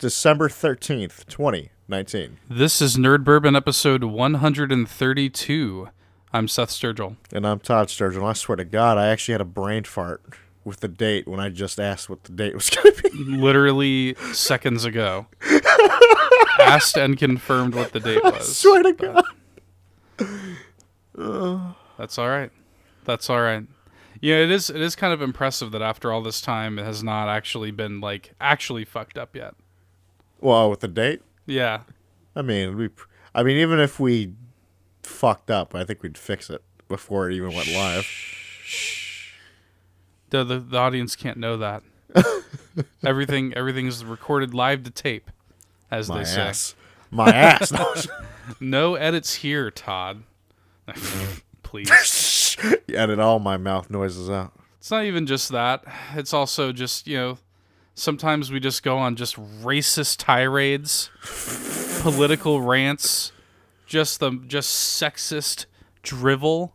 December 13th, 2019. This is Nerd Bourbon episode 132. I'm Seth Sturgill. And I'm Todd Sturgill. I swear to God, I actually had a brain fart with the date when I just asked what the date was going to be. Literally seconds ago. Asked and confirmed what the date was. I swear to God. That's all right. That's all right. Yeah, it is kind of impressive that after all this time, it has not actually been, actually fucked up yet. Well, with the date? Yeah. I mean, even if we fucked up, I think we'd fix it before it even went live. Shh. The audience can't know that. Everything's recorded live to tape, as they say. My ass. No edits here, Todd. Please. Edit all my mouth noises out. It's not even just that. It's also just, sometimes we just go on just racist tirades, political rants, just sexist drivel,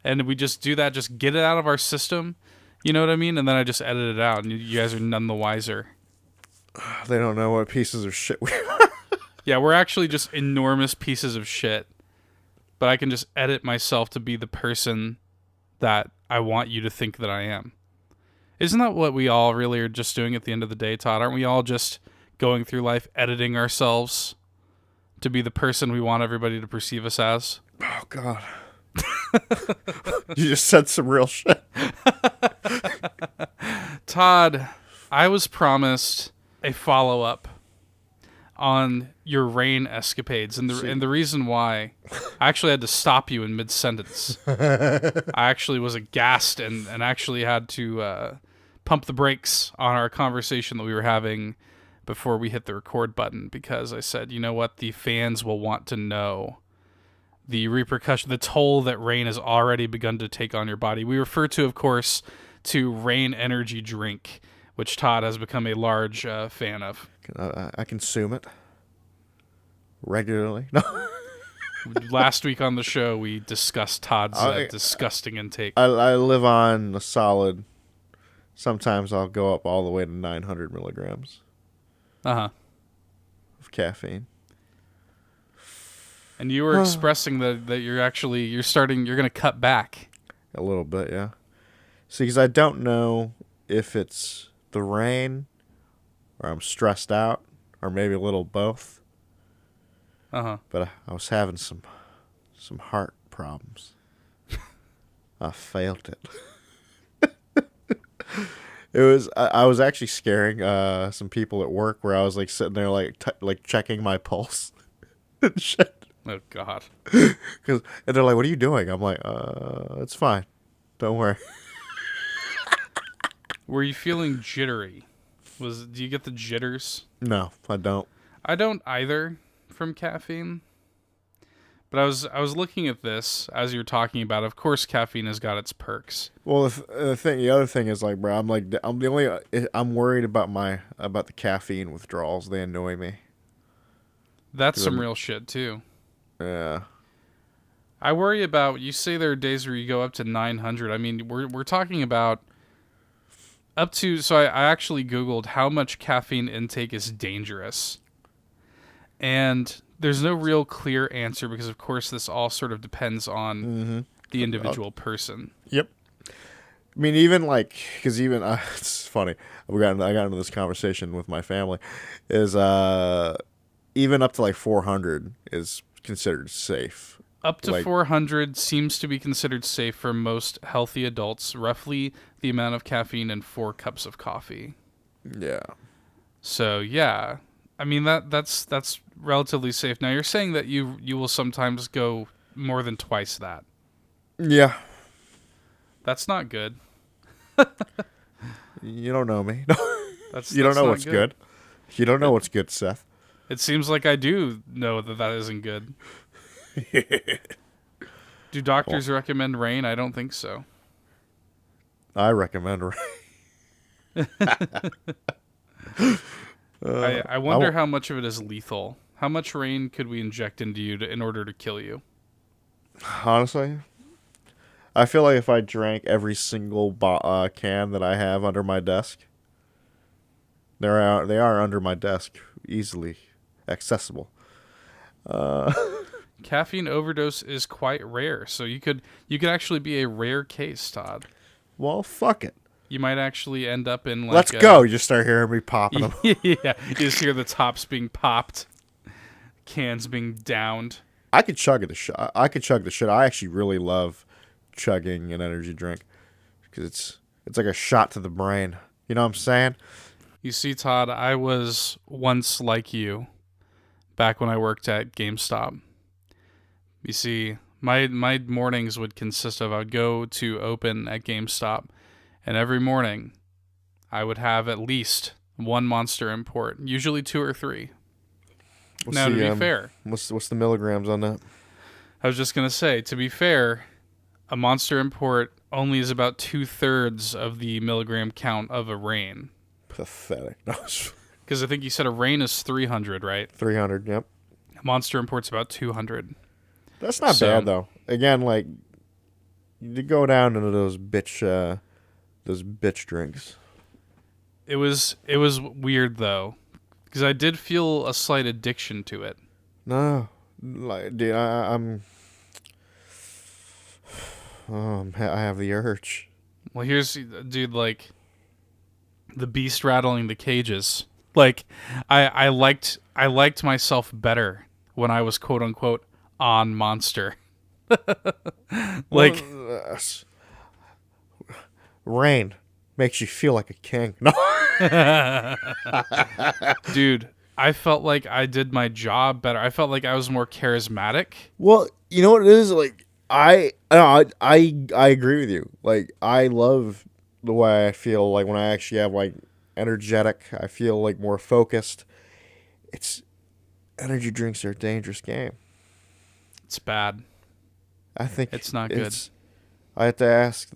and we just do that, just get it out of our system. You know what I mean? And then I just edit it out, and you guys are none the wiser. They don't know what pieces of shit we are. Yeah, we're actually just enormous pieces of shit. But I can just edit myself to be the person that I want you to think that I am. Isn't that what we all really are just doing at the end of the day, Todd? Aren't we all just going through life editing ourselves to be the person we want everybody to perceive us as? Oh, God. You just said some real shit. Todd, I was promised a follow-up on your rain escapades, and the reason why I actually had to stop you in mid-sentence. I actually was aghast and actually had to pump the brakes on our conversation that we were having before we hit the record button, because I said, you know what, the fans will want to know the repercussion, the toll that rain has already begun to take on your body. We refer to, of course, to Rain Energy Drink, which Todd has become a large fan of. I consume it regularly. No. Last week on the show, we discussed Todd's disgusting intake. I live on a solid. Sometimes I'll go up all the way to 900 milligrams. Of caffeine. And you were expressing that you're going to cut back a little bit, yeah. See, because I don't know if it's the rain, or I'm stressed out, or maybe a little both. But I was having some heart problems. I felt it. I was actually scaring some people at work, where I was sitting there checking my pulse and shit. Oh, God. And they're like, "What are you doing?" I'm like, "It's fine. Don't worry." Were you feeling jittery? Do you get the jitters? No, I don't. I don't either from caffeine. But I was looking at this as you're talking about. Of course, caffeine has got its perks. Well, the other thing is, bro, I'm worried about the caffeine withdrawals. They annoy me. That's some real shit too. Yeah. I worry about. You say there are days where you go up to 900. I mean, we're talking about. Up to, so I actually Googled how much caffeine intake is dangerous. And there's no real clear answer, because, of course, this all sort of depends on the individual person. Yep. I mean, even because it's funny. I got into this conversation with my family. Is even up to 400 is considered safe. Up to 400 seems to be considered safe for most healthy adults, roughly the amount of caffeine in 4 cups of coffee. Yeah. So, yeah. I mean, that's relatively safe. Now, you're saying that you will sometimes go more than twice that. Yeah. That's not good. You don't know me. You don't know what's good. You don't know what's good, Seth. It seems like I do know that isn't good. Do doctors recommend rain? I don't think so. I recommend rain. I wonder how much of it is lethal. How much rain could we inject into you in order to kill you? Honestly, I feel like if I drank every single can that I have under my desk, they are under my desk easily accessible. Caffeine overdose is quite rare, so you could actually be a rare case, Todd. Well, fuck it. You might actually end up in like. Let's go. You just start hearing me popping them. Yeah, you just hear the tops being popped, cans being downed. I could chug the shit. I actually really love chugging an energy drink because it's like a shot to the brain. You know what I'm saying? You see, Todd, I was once like you back when I worked at GameStop. You see, my mornings would consist of I would go to open at GameStop, and every morning I would have at least one Monster import, usually 2 or 3. To be fair, what's the milligrams on that? I was just gonna say, to be fair, a Monster import only is about 2/3 of the milligram count of a Reign. Pathetic. Because I think you said a Reign is 300, right? 300. Yep. A Monster import's about 200. That's not bad though. Again, like you go down into those bitch drinks. It was weird though, because I did feel a slight addiction to it. No, like dude, I have the urge. Well, here's dude, like the beast rattling the cages. Like I liked myself better when I was quote unquote on Monster. Like Reign makes you feel like a king. No. Dude, I felt like I did my job better. I felt like I was more charismatic. Well, you know what it is? Like I agree with you. Like I love the way I feel like when I actually have like energetic, I feel like more focused. Energy drinks are a dangerous game. It's bad. I think it's not good. I have to ask,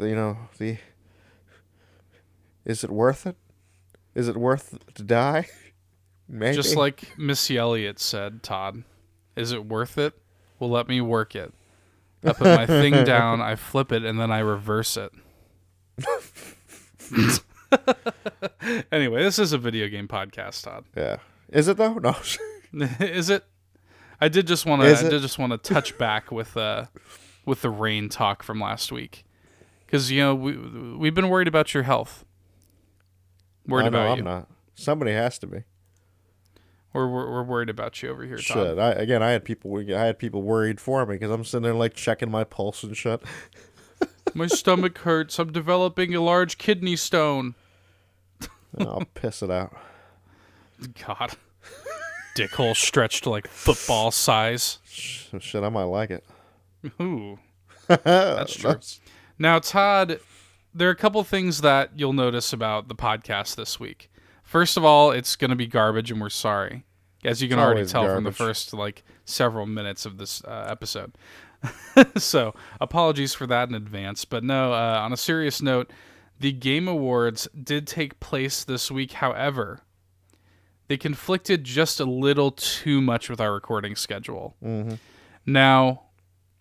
is it worth it? Is it worth it to die? Maybe. Just like Missy Elliott said, Todd, is it worth it? Well, let me work it. I put my thing down, I flip it, and then I reverse it. Anyway, this is a video game podcast, Todd. Yeah. Is it though? No. Is it? I did just want to touch back with the Reign talk from last week, because we've been worried about your health. Worried about you. I'm not. Somebody has to be. We're worried about you over here, Todd. Shit. I had people worried for me because I'm sitting there like checking my pulse and shit. My stomach hurts. I'm developing a large kidney stone. I'll piss it out. God. Dickhole stretched to like football size. Shit, I might like it. Ooh. That's true. Now, Todd, there are a couple things that you'll notice about the podcast this week. First of all, it's going to be garbage, and we're sorry. As you can already tell from the first several minutes of this episode. So, apologies for that in advance. But no, on a serious note, the Game Awards did take place this week. However, they conflicted just a little too much with our recording schedule. Mm-hmm. Now,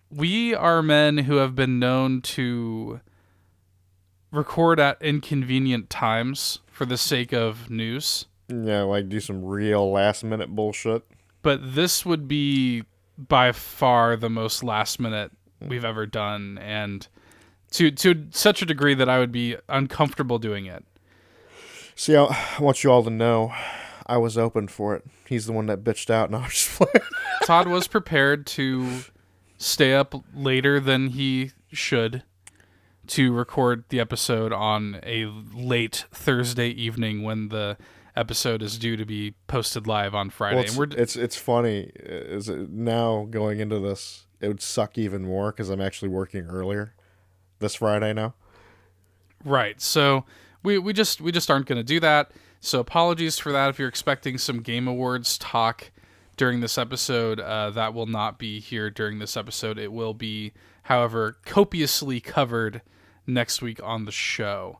we are men who have been known to record at inconvenient times for the sake of news. Yeah, like do some real last-minute bullshit. But this would be by far the most last-minute we've ever done, and to such a degree that I would be uncomfortable doing it. See, I want you all to know I was open for it. He's the one that bitched out, and I was just playing. Todd was prepared to stay up later than he should to record the episode on a late Thursday evening when the episode is due to be posted live on Friday. Well, it's funny. Now going into this, it would suck even more because I'm actually working earlier this Friday now. Right. So we just aren't going to do that. So apologies for that. If you're expecting some Game Awards talk during this episode, that will not be here during this episode. It will be, however, copiously covered next week on the show.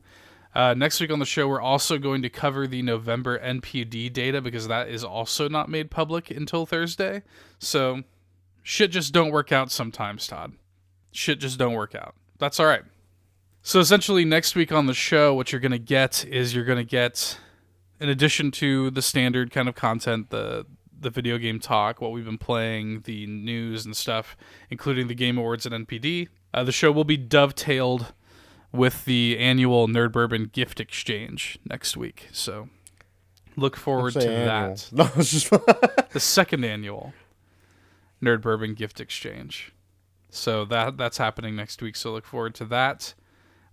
Next week on the show, we're also going to cover the November NPD data because that is also not made public until Thursday. So shit just don't work out sometimes, Todd. Shit just don't work out. That's all right. So essentially next week on the show, what you're going to get is in addition to the standard kind of content, the video game talk, what we've been playing, the news and stuff, including the Game Awards and NPD, the show will be dovetailed with the annual Nerd Bourbon gift exchange next week. So look forward to that. No, it's just the second annual Nerd Bourbon gift exchange. So that's happening next week. So look forward to that.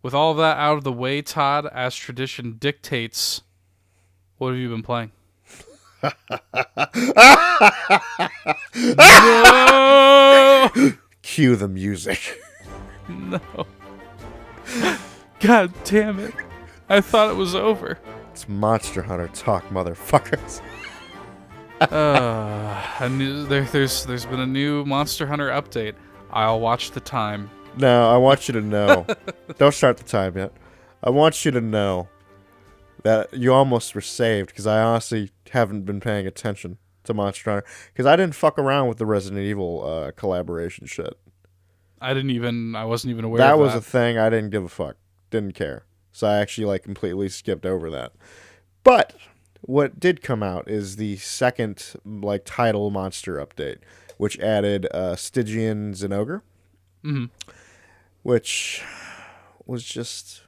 With all of that out of the way, Todd, as tradition dictates, what have you been playing? No! Cue the music. No. God damn it. I thought it was over. It's Monster Hunter talk, motherfuckers. There's been a new Monster Hunter update. I'll watch the time. No, I want you to know. Don't start the time yet. I want you to know that you almost were saved, because I honestly haven't been paying attention to Monster Hunter, because I didn't fuck around with the Resident Evil collaboration shit. I wasn't even aware of that. That was a thing. I didn't give a fuck. Didn't care. So I actually completely skipped over that. But what did come out is the second title monster update, which added Stygian and Ogre. Mm-hmm. Which was just...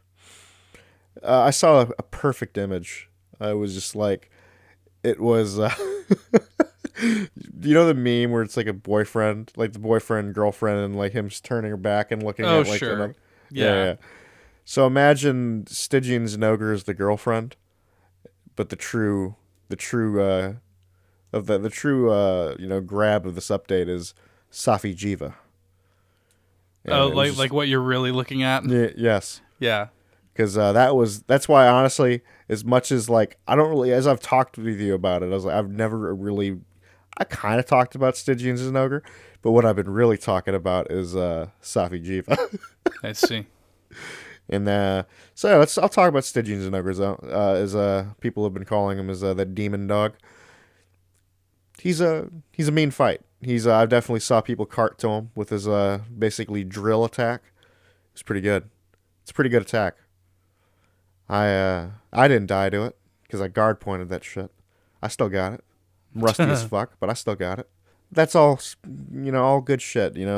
I saw a perfect image. I was just it was... you know the meme where it's a boyfriend, the boyfriend, girlfriend, and him just turning her back and looking at sure. Yeah. So imagine Stygian and Ogre as the girlfriend, but the true grab of this update is Safi Jiva. And like what you're really looking at? Yes. Yeah. Because that's why, honestly, as much as I don't really, as I've talked with you about it, I've never really, I kind of talked about Stygian and Ogre, but what I've been really talking about is Safi Jiva. I see. And so yeah, I'll talk about Stygian and Ogre as people have been calling him as the demon dog. He's a mean fight. I definitely saw people cart to him with his basically drill attack. It's pretty good. It's a pretty good attack. I didn't die to it because I guard pointed that shit. I still got it. I'm rusty as fuck, but I still got it. That's all, all good shit. Get a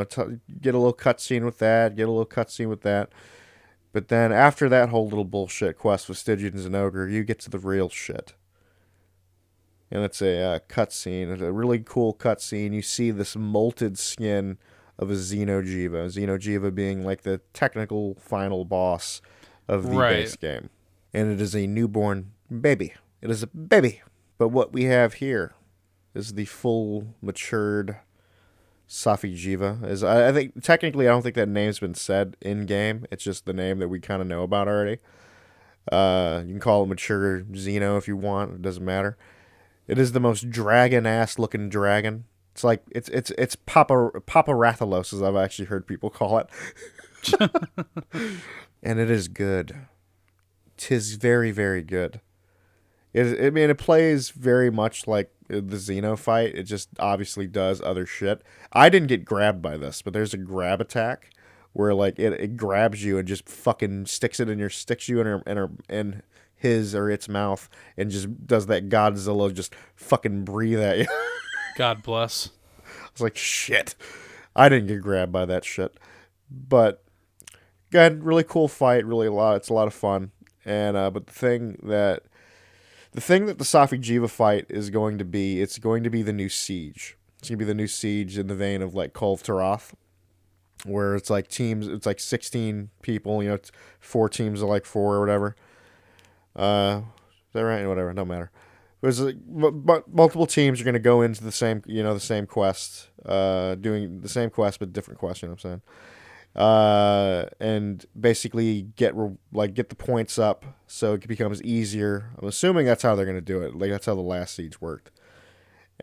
little cutscene with that. Get a little cutscene with that. But then after that whole little bullshit quest with Stygian and Ogre, you get to the real shit. And it's a cutscene. It's a really cool cutscene. You see this molted skin of a Xeno'jiiva. Xeno'jiiva being the technical final boss of the base game. And it is a newborn baby. It is a baby. But what we have here is the full matured Safi Jiva. I think technically I don't think that name's been said in game. It's just the name that we kind of know about already. You can call it mature Xeno if you want. It doesn't matter. It is the most dragon-ass looking dragon. It's Papa Rathalos, as I've actually heard people call it. And it is good. 'Tis very, very good. It plays very much like the Xeno fight. It just obviously does other shit. I didn't get grabbed by this, but there's a grab attack where it grabs you and just fucking sticks you in his or its mouth and just does that Godzilla just fucking breathe at you. God bless. I was like, shit. I didn't get grabbed by that shit. But again, really cool fight, it's a lot of fun. And but the thing that the Safi Jiva fight is going to be, it's going to be the new Siege. It's going to be the new Siege in the vein of Call of Tarath, where it's teams, it's 16 people, it's 4 teams of 4 or whatever. Is that right? Whatever, it don't matter. There's multiple teams are going to go into the same, the same quest, doing the same quest but different quest. You know what I'm saying? And basically get the points up so it becomes easier. I'm assuming that's how they're going to do it. That's how the last Siege worked.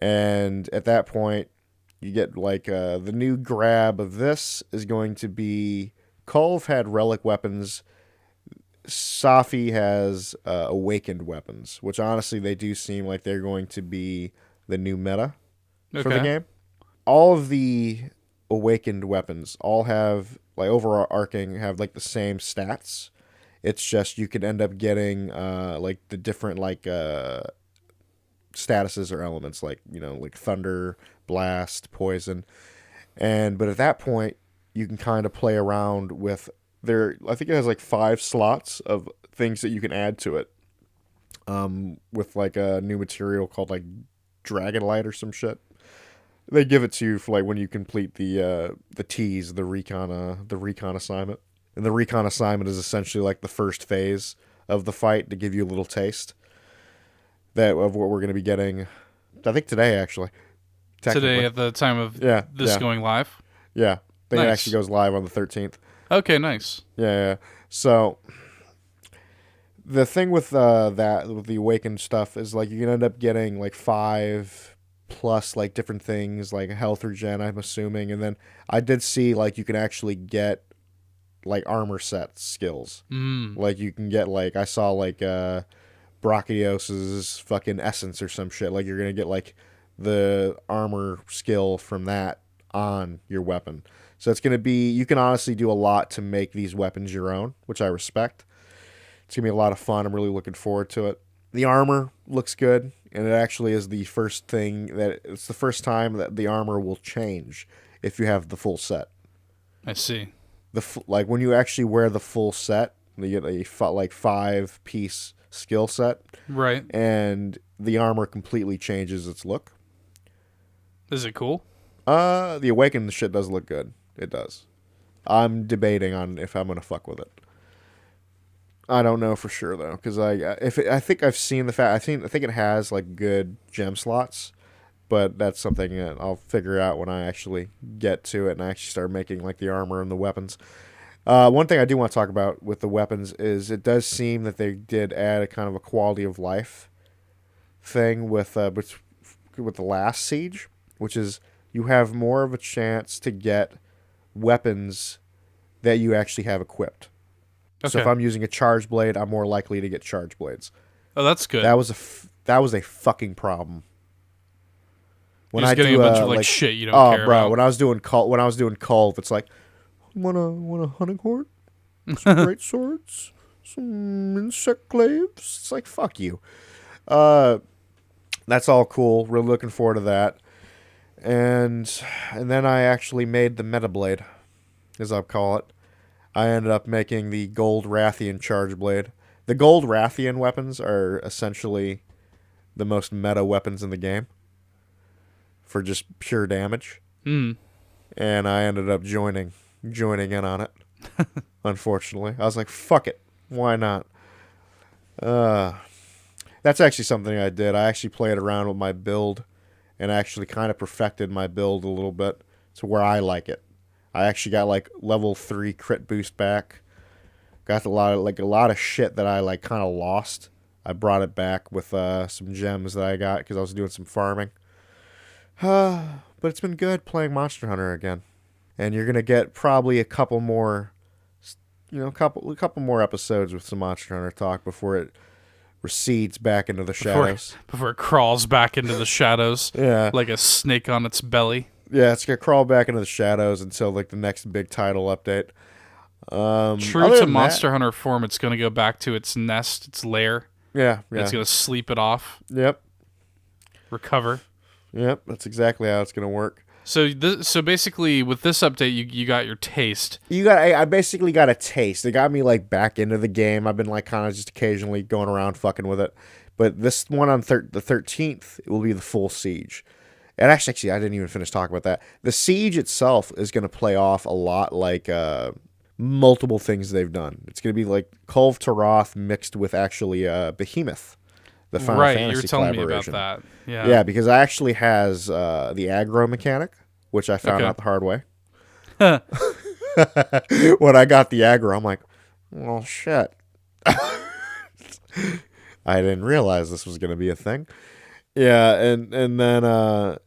And at that point, you get the new grab of this is going to be Kulve had relic weapons. Safi has awakened weapons, which honestly they do seem like they're going to be the new meta for the game. All of the awakened weapons all have overarching have the same stats, It's just you could end up getting like the different like statuses or elements, like like thunder, blast, poison, but at that point you can kind of play around with there. I think it has like 5 slots of things that you can add to it. With like a new material called like Dragonlight or some shit. They give it to you for like when you complete the tease, the recon assignment. And the recon assignment is essentially like the first phase of the fight to give you a little taste of what we're going to be getting. I think today, actually. Today at the time of this going live? Yeah. I think it actually goes live on the 13th. Okay, nice. Yeah. So the thing with with the Awakened stuff is like you can end up getting like 5 plus like different things like health regen, I'm assuming, and then I did see like you can actually get like armor set skills. Like you can get like I saw like Brachiosa's fucking essence or some shit. Like you're gonna get like the armor skill from that on your weapon. So it's gonna be you can honestly do a lot to make these weapons your own, which I respect. It's going to be a lot of fun. I'm really looking forward to it. The armor looks good, and it actually is the first thing it's the first time that the armor will change if you have the full set. I see. Like when you actually wear the full set, you get a 5-piece skill set. Right. And the armor completely changes its look. Is it cool? The Awakened shit does look good. It does. I'm debating on if I'm going to fuck with it. I don't know for sure though, because I think I've seen the fact. I think it has like good gem slots, but that's something that I'll figure out when I actually get to it and I actually start making like the armor and the weapons. One thing I do want to talk about with the weapons is it does seem that they did add a kind of a quality of life thing with the last siege, which is you have more of a chance to get weapons that you actually have equipped. Okay. So if I'm using a charge blade, I'm more likely to get charge blades. Oh, that's good. That was a fucking problem. When I getting a bunch of like shit you don't care about. When I was doing Culve, it's like want a hunting horn, some great swords, some insect glaives. It's like fuck you. That's all cool. Really looking forward to that. And then I actually made the meta blade, as I'll call it. I ended up making the Gold Rathian Charge Blade. The Gold Rathian weapons are essentially the most meta weapons in the game for just pure damage. And I ended up joining in on it, unfortunately. I was like, fuck it. Why not? That's actually something I did. I actually played around with my build and actually kind of perfected my build a little bit to where I like it. I actually got like level 3 crit boost back. Got a lot of shit that I like kind of lost. I brought it back with some gems that I got because I was doing some farming. But it's been good playing Monster Hunter again. And you're gonna get probably a couple more episodes with some Monster Hunter talk before it recedes back into the shadows. Before it crawls back into the shadows. Yeah. Like a snake on its belly. Yeah, it's going to crawl back into the shadows until like the next big title update. True to Monster Hunter form, it's going to go back to its nest, its lair. Yeah. It's going to sleep it off. Yep. Recover. Yep, that's exactly how it's going to work. So basically, with this update, you got your taste. I basically got a taste. It got me like back into the game. I've been like kind of just occasionally going around fucking with it. But this one on the 13th, it will be the full siege. And actually, I didn't even finish talking about that. The siege itself is going to play off a lot like multiple things they've done. It's going to be like Kulve Taroth mixed with actually Behemoth, the Final Fantasy you were telling me about that. Yeah, because it actually has the aggro mechanic, which I found out the hard way. When I got the aggro, I'm like, well, shit. I didn't realize this was going to be a thing. Yeah, and then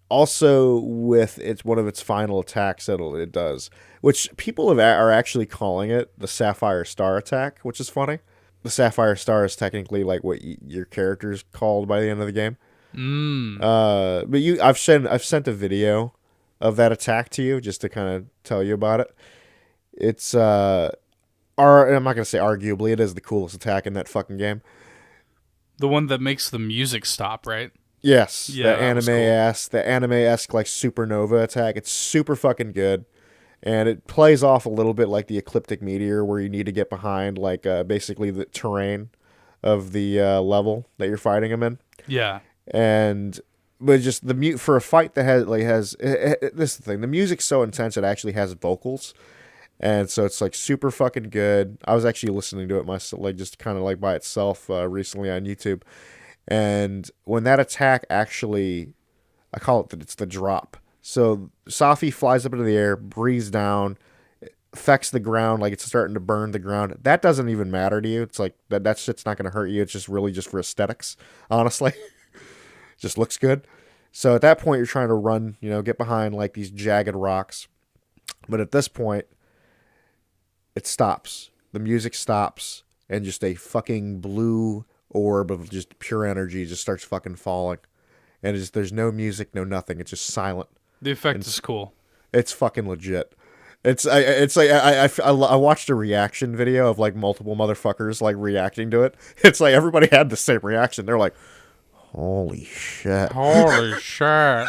also with one of its final attacks that it does, which people are actually calling it the Sapphire Star attack, which is funny. The Sapphire Star is technically like what your character's called by the end of the game. But I've sent a video of that attack to you just to kind of tell you about it. It's I'm not gonna say arguably, it is the coolest attack in that fucking game. The one that makes the music stop, right? Yes, Yeah, the anime-esque like supernova attack. It's super fucking good, and it plays off a little bit like the ecliptic meteor, where you need to get behind like basically the terrain of the level that you're fighting them in. Yeah, and but just for a fight that has this is the thing. The music's so intense it actually has vocals, and so it's like super fucking good. I was actually listening to it myself, like just kind of like by itself recently on YouTube. And when that attack actually, I call it it's the drop. So Safi flies up into the air, breathes down, affects the ground, like it's starting to burn the ground. That doesn't even matter to you. It's like that shit's not going to hurt you. It's just really just for aesthetics, honestly. Just looks good. So at that point, you're trying to run, get behind like these jagged rocks. But at this point, it stops. The music stops, and just a fucking blue orb of just pure energy just starts fucking falling. And there's no music, no nothing. It's just silent. The effect is cool. It's fucking legit. I watched a reaction video of like multiple motherfuckers like reacting to it. It's like everybody had the same reaction. They're like, holy shit. Holy shit.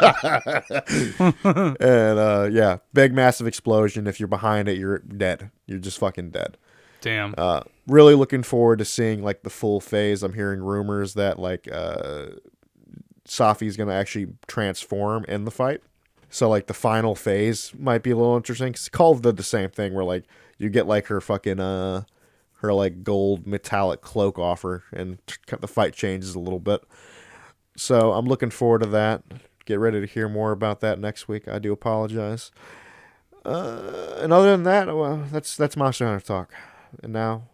And yeah, big massive explosion. If you're behind it, you're dead. You're just fucking dead. Damn. Really looking forward to seeing like the full phase. I'm hearing rumors that like Safi's gonna actually transform in the fight. So like the final phase might be a little interesting. Cause Call did the same thing where like you get like her fucking her like gold metallic cloak off her, and the fight changes a little bit. So I'm looking forward to that. Get ready to hear more about that next week. I do apologize. And other than that, well, that's Monster Hunter talk. And now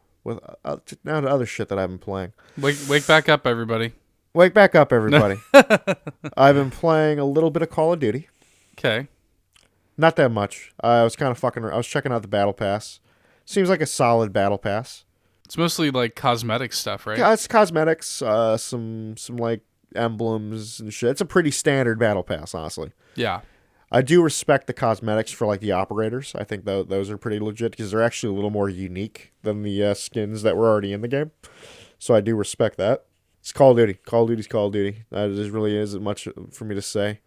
now to other shit that I've been playing. Wake back up, everybody. Wake back up, everybody. I've been playing a little bit of Call of Duty. Okay. Not that much. I was kind of I was checking out the Battle Pass. Seems like a solid Battle Pass. It's mostly like cosmetic stuff, right? Yeah, it's cosmetics, some like emblems and shit. It's a pretty standard Battle Pass, honestly. Yeah. I do respect the cosmetics for like the operators. I think those are pretty legit because they're actually a little more unique than the skins that were already in the game. So I do respect that. It's Call of Duty. Call of Duty's Call of Duty. There really isn't much for me to say.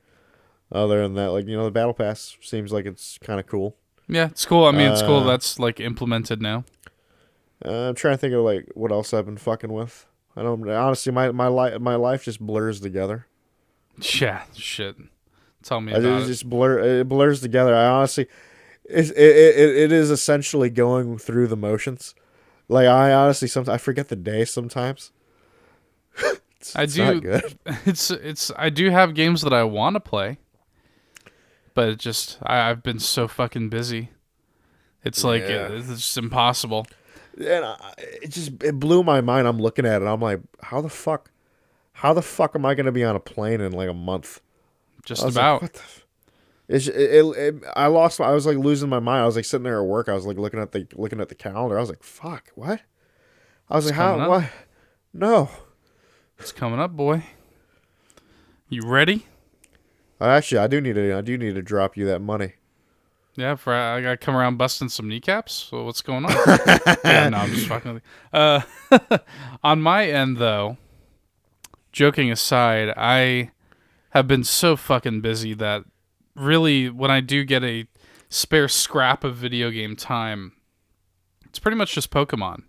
Other than that, like, the Battle Pass seems like it's kind of cool. Yeah, it's cool. I mean, it's cool that's like implemented now. I'm trying to think of like what else I've been fucking with. I don't honestly. My life just blurs together. Yeah, shit. Tell me about it. Just it blurs together. I honestly, it is essentially going through the motions. Like I honestly, sometimes I forget the day. Sometimes. It's not good. I do have games that I want to play, but it just I've been so fucking busy. It's like it's just impossible. And it blew my mind. I'm looking at it. I'm like, how the fuck am I gonna be on a plane in like a month? Just about. Like, what the I was like losing my mind. I was like sitting there at work. I was like looking at the calendar. I was like, fuck, what? I was like, how? What? No. It's coming up, boy. You ready? Actually, I do need to drop you that money. Yeah, I gotta come around busting some kneecaps. So what's going on? Yeah, no, I'm just fucking with you. On my end, though, joking aside, I have been so fucking busy that really, when I do get a spare scrap of video game time, it's pretty much just Pokemon.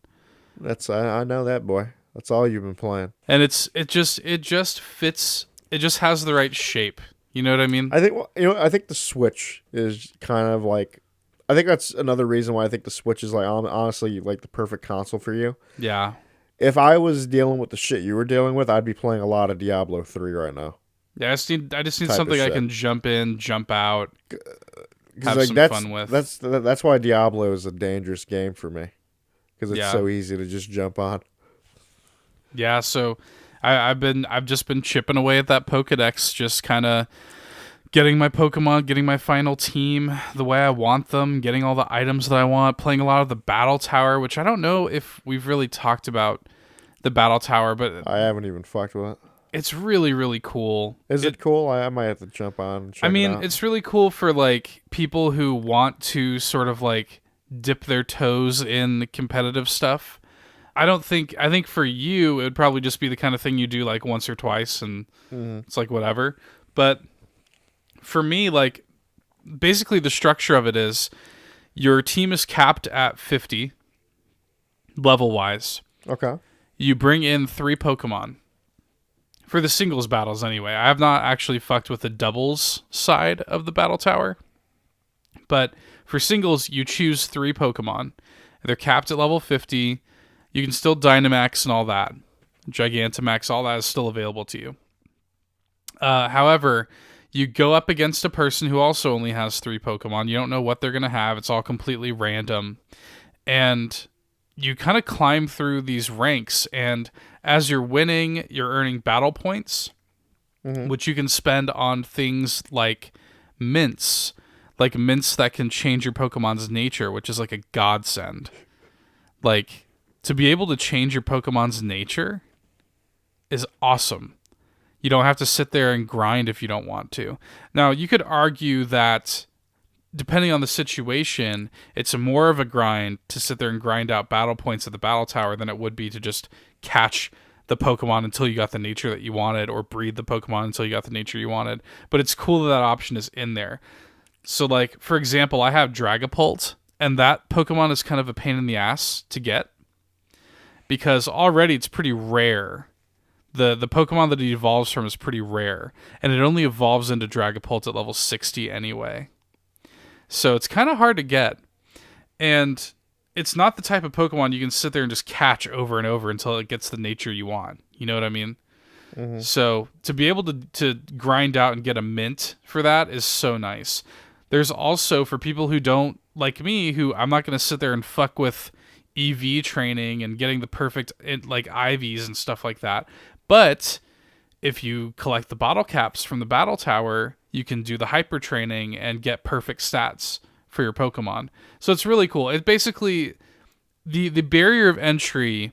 I know that, boy. That's all you've been playing. And it just fits. It just has the right shape. You know what I mean? I think the Switch is kind of like, I think that's another reason why I think the Switch is like honestly like the perfect console for you. Yeah. If I was dealing with the shit you were dealing with, I'd be playing a lot of Diablo 3 right now. Yeah, I just need something I can jump in, jump out, have like, some fun with. That's why Diablo is a dangerous game for me, because it's so easy to just jump on. Yeah, so I've just been chipping away at that Pokedex, just kind of getting my Pokemon, getting my final team the way I want them, getting all the items that I want, playing a lot of the Battle Tower, which I don't know if we've really talked about the Battle Tower, but I haven't even fucked with it. It's really, really cool. Is it cool? I might have to jump on and check it out. It's really cool for like people who want to sort of like dip their toes in competitive stuff. I think for you, it would probably just be the kind of thing you do like once or twice and it's like whatever. But for me, like basically the structure of it is your team is capped at 50 level wise. Okay. You bring in 3 Pokemon for the singles battles anyway. I have not actually fucked with the doubles side of the battle tower. But for singles, you choose 3 Pokemon. They're capped at level 50. You can still Dynamax and all that. Gigantamax, all that is still available to you. However, you go up against a person who also only has 3 Pokemon. You don't know what they're going to have. It's all completely random. And you kind of climb through these ranks. And as you're winning, you're earning battle points, which you can spend on things like mints. Like mints that can change your Pokemon's nature, which is like a godsend. Like, to be able to change your Pokemon's nature is awesome. You don't have to sit there and grind if you don't want to. Now, you could argue that, depending on the situation, it's more of a grind to sit there and grind out battle points at the battle tower than it would be to just catch the Pokemon until you got the nature that you wanted, or breed the Pokemon until you got the nature you wanted. But it's cool that option is in there. So, like, for example, I have Dragapult, and that Pokemon is kind of a pain in the ass to get, because already it's pretty rare. The Pokemon that it evolves from is pretty rare, and it only evolves into Dragapult at level 60 anyway. So it's kind of hard to get, and it's not the type of Pokemon you can sit there and just catch over and over until it gets the nature you want. You know what I mean? Mm-hmm. So to be able to grind out and get a mint for that is so nice. There's also, for people who don't, like me, who I'm not going to sit there and fuck with EV training and getting the perfect, like, IVs and stuff like that. But if you collect the bottle caps from the battle tower, you can do the hyper training and get perfect stats for your Pokemon. So it's really cool. It basically, the barrier of entry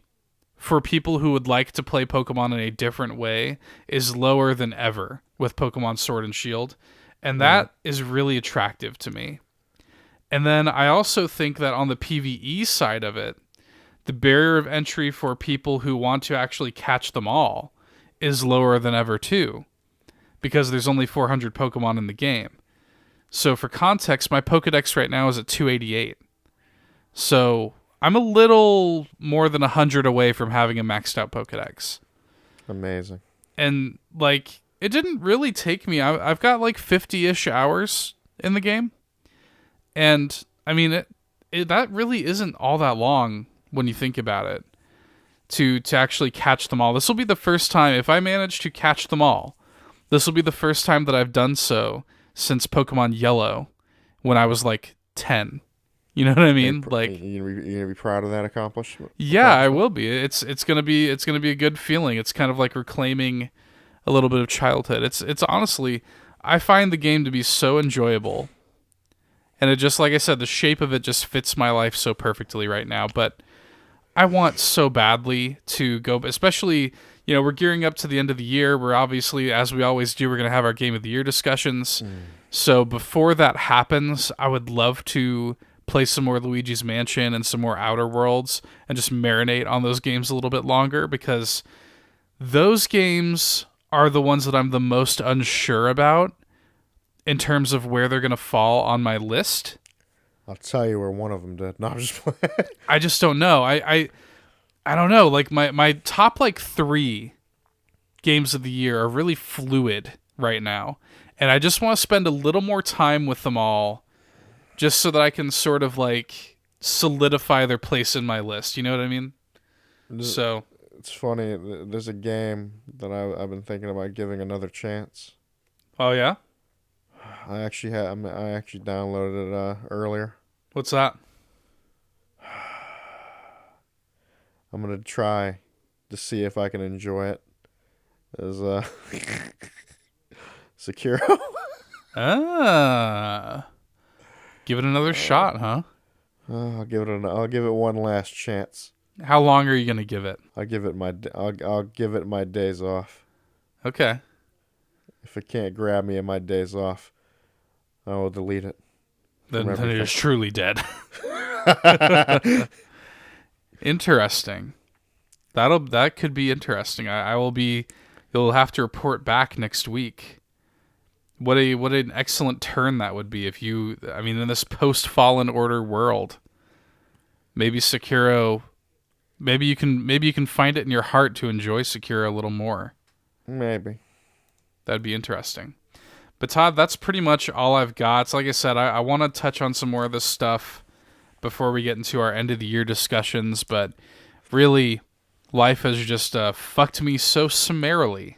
for people who would like to play Pokemon in a different way is lower than ever with Pokemon Sword and Shield. And that is really attractive to me. And then I also think that on the PvE side of it, the barrier of entry for people who want to actually catch them all is lower than ever too, because there's only 400 Pokemon in the game. So for context, my Pokedex right now is at 288. So I'm a little more than 100 away from having a maxed out Pokedex. Amazing. And, like, it didn't really take me. I've got like 50-ish hours in the game. And, I mean, that really isn't all that long when you think about it, to actually catch them all. This will be the first time, if I manage to catch them all, this will be the first time that I've done so since Pokemon Yellow, when I was like 10. You know what I mean? Like, you're gonna be proud of that accomplishment. Yeah, I will be. It's gonna be a good feeling. It's kind of like reclaiming a little bit of childhood. It's honestly, I find the game to be so enjoyable, and it just, like I said, the shape of it just fits my life so perfectly right now. But I want so badly to go, especially, you know, we're gearing up to the end of the year. We're obviously, as we always do, we're gonna have our Game of the Year discussions. So before that happens, I would love to play some more Luigi's Mansion and some more Outer Worlds and just marinate on those games a little bit longer, because those games are the ones that I'm the most unsure about in terms of where they're going to fall on my list. I'll tell you where one of them did. No, I'm just playing. I just don't know. I don't know. Like, my top, like, 3 games of the year are really fluid right now. And I just want to spend a little more time with them all, just so that I can sort of, like, solidify their place in my list. You know what I mean? So it's funny. There's a game that I've been thinking about giving another chance. Oh yeah? I actually downloaded it earlier. What's that? I'm gonna try to see if I can enjoy it. Is Sekiro. Give it another shot, huh? I'll give it one last chance. How long are you gonna give it? I'll give it my days off. Okay. If it can't grab me in my days off, I will delete it. Then it is truly dead. Interesting. That could be interesting. I will be. You'll have to report back next week. What an excellent turn that would be if you. I mean, in this post Fallen Order world, maybe Sekiro. Maybe you can find it in your heart to enjoy Sekiro a little more. Maybe. That'd be interesting. But Todd, that's pretty much all I've got. So like I said, I want to touch on some more of this stuff before we get into our end of the year discussions. But really, life has just fucked me so summarily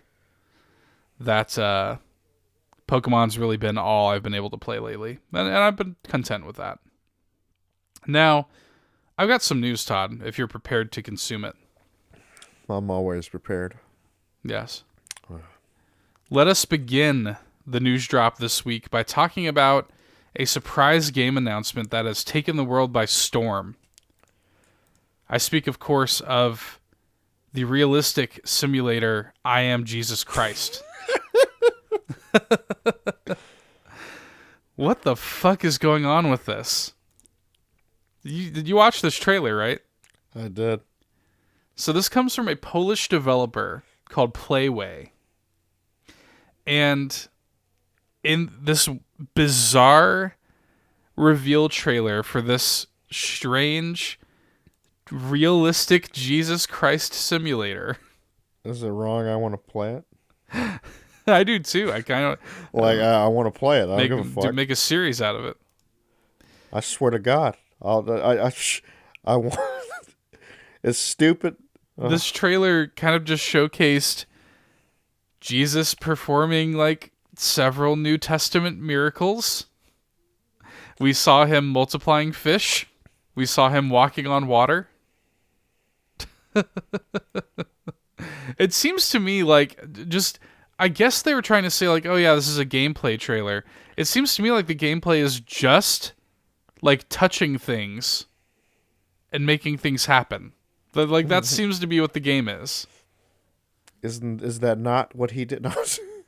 that Pokemon's really been all I've been able to play lately. And I've been content with that. Now, I've got some news, Todd, if you're prepared to consume it. I'm always prepared. Yes. Let us begin the news drop this week by talking about a surprise game announcement that has taken the world by storm. I speak, of course, of the realistic simulator I Am Jesus Christ. What the fuck is going on with this? Did you watch this trailer, right? I did. So this comes from a Polish developer called Playway. And in this bizarre reveal trailer for this strange, realistic Jesus Christ simulator. Is it wrong? I want to play it. I do too. I kind of I want to play it. I don't give a fuck. Make a series out of it. I swear to God, I want. It's stupid. This trailer kind of just showcased Jesus performing like several New Testament miracles. We saw him multiplying fish. We saw him walking on water. It seems to me like just, I guess they were trying to say like, oh yeah, this is a gameplay trailer. It seems to me like the gameplay is just like touching things and making things happen. Like that seems to be what the game is. Is that not what he did?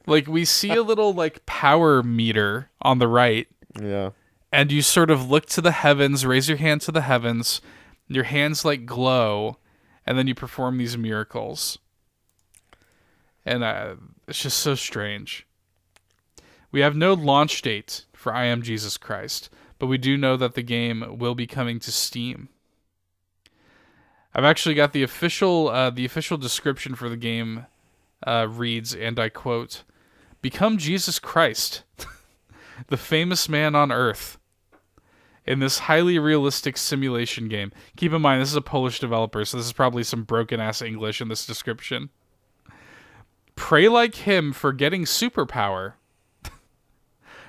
Like we see a little like power meter on the right. Yeah. And you sort of look to the heavens, raise your hand to the heavens, your hands like glow, and then you perform these miracles. And it's just so strange. We have no launch date for I Am Jesus Christ, but we do know that the game will be coming to Steam. I've actually got the official description for the game reads, and I quote, "Become Jesus Christ, the famous man on earth, in this highly realistic simulation game." Keep in mind, this is a Polish developer, so this is probably some broken-ass English in this description. "Pray like him for getting superpower.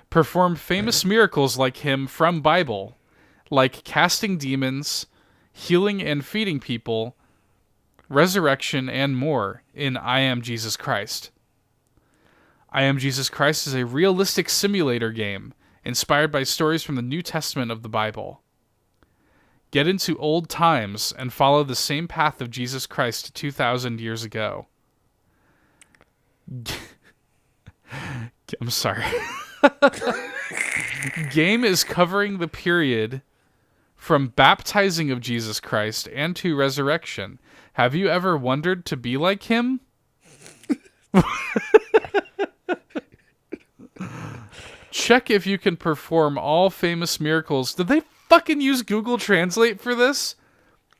Perform famous miracles like him from Bible, like casting demons, healing and feeding people, resurrection, and more in I Am Jesus Christ. I Am Jesus Christ is a realistic simulator game inspired by stories from the New Testament of the Bible. Get into old times and follow the same path of Jesus Christ 2,000 years ago." I'm sorry. Game is covering the period from baptizing of Jesus Christ and to resurrection. Have you ever wondered to be like him? Check if you can perform all famous miracles. Did they fucking use Google Translate for this?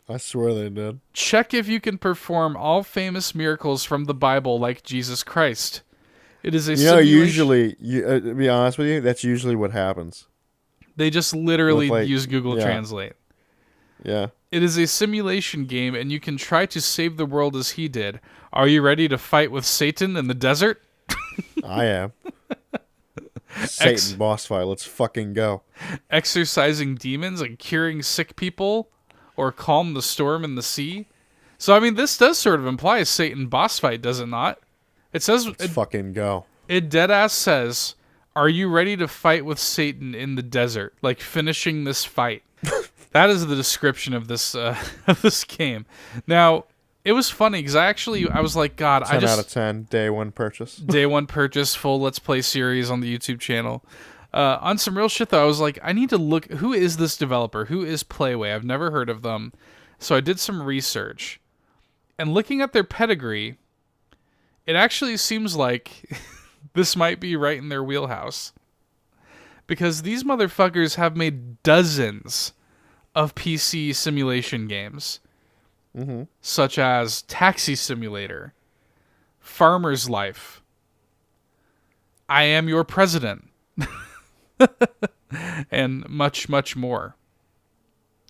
I swear they did. Check if you can perform all famous miracles from the Bible like Jesus Christ. It is a simulation. Usually, to be honest with you, that's usually what happens. They just literally use Google Translate. Yeah. It is a simulation game, and you can try to save the world as he did. Are you ready to fight with Satan in the desert? I am. Satan boss fight. Let's fucking go. Exorcising demons and curing sick people, or calm the storm in the sea. So, I mean, this does sort of imply a Satan boss fight, does it not? It says... Let's fucking go. It deadass says, are you ready to fight with Satan in the desert? Like, finishing this fight. That is the description of this game. Now, it was funny, because I was like, God, 10 out of 10, day one purchase. Day one purchase, full Let's Play series on the YouTube channel. On some real shit, though, I was like, I need to look. Who is this developer? Who is Playway? I've never heard of them. So I did some research. And looking at their pedigree, it actually seems like this might be right in their wheelhouse. Because these motherfuckers have made dozens of PC simulation games. Mm-hmm. Such as Taxi Simulator, Farmer's Life, I Am Your President, and much, much more.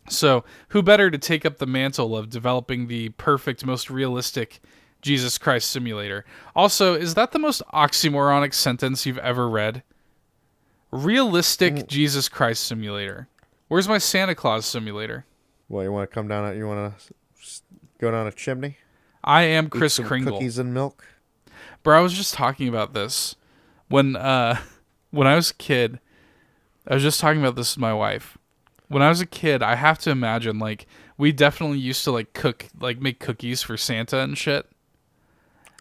So, who better to take up the mantle of developing the perfect, most realistic Jesus Christ simulator? Also, is that the most oxymoronic sentence you've ever read? Realistic Jesus Christ simulator. Where's my Santa Claus simulator? Well, you want to come down? You want to go down a chimney? I am Chris Eat some Kringle. Cookies and milk. Bro, I was just talking about this when I was a kid. I was just talking about this with my wife. When I was a kid, I have to imagine, like, we definitely used to, like, make cookies for Santa and shit.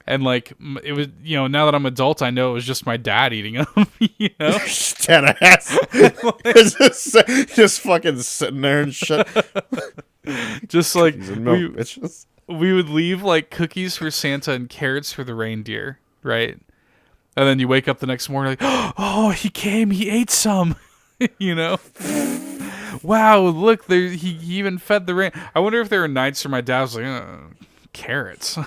And, like, it was, you know, now that I'm adult, I know it was just my dad eating them, you know? Dead ass. just fucking sitting there and shit. Just, like, milk, bitches. We would leave, like, cookies for Santa and carrots for the reindeer, right? And then you wake up the next morning, like, oh, he came, he ate some, you know? Wow, look, he even fed the rain. I wonder if there were nights where my dad was like, carrots.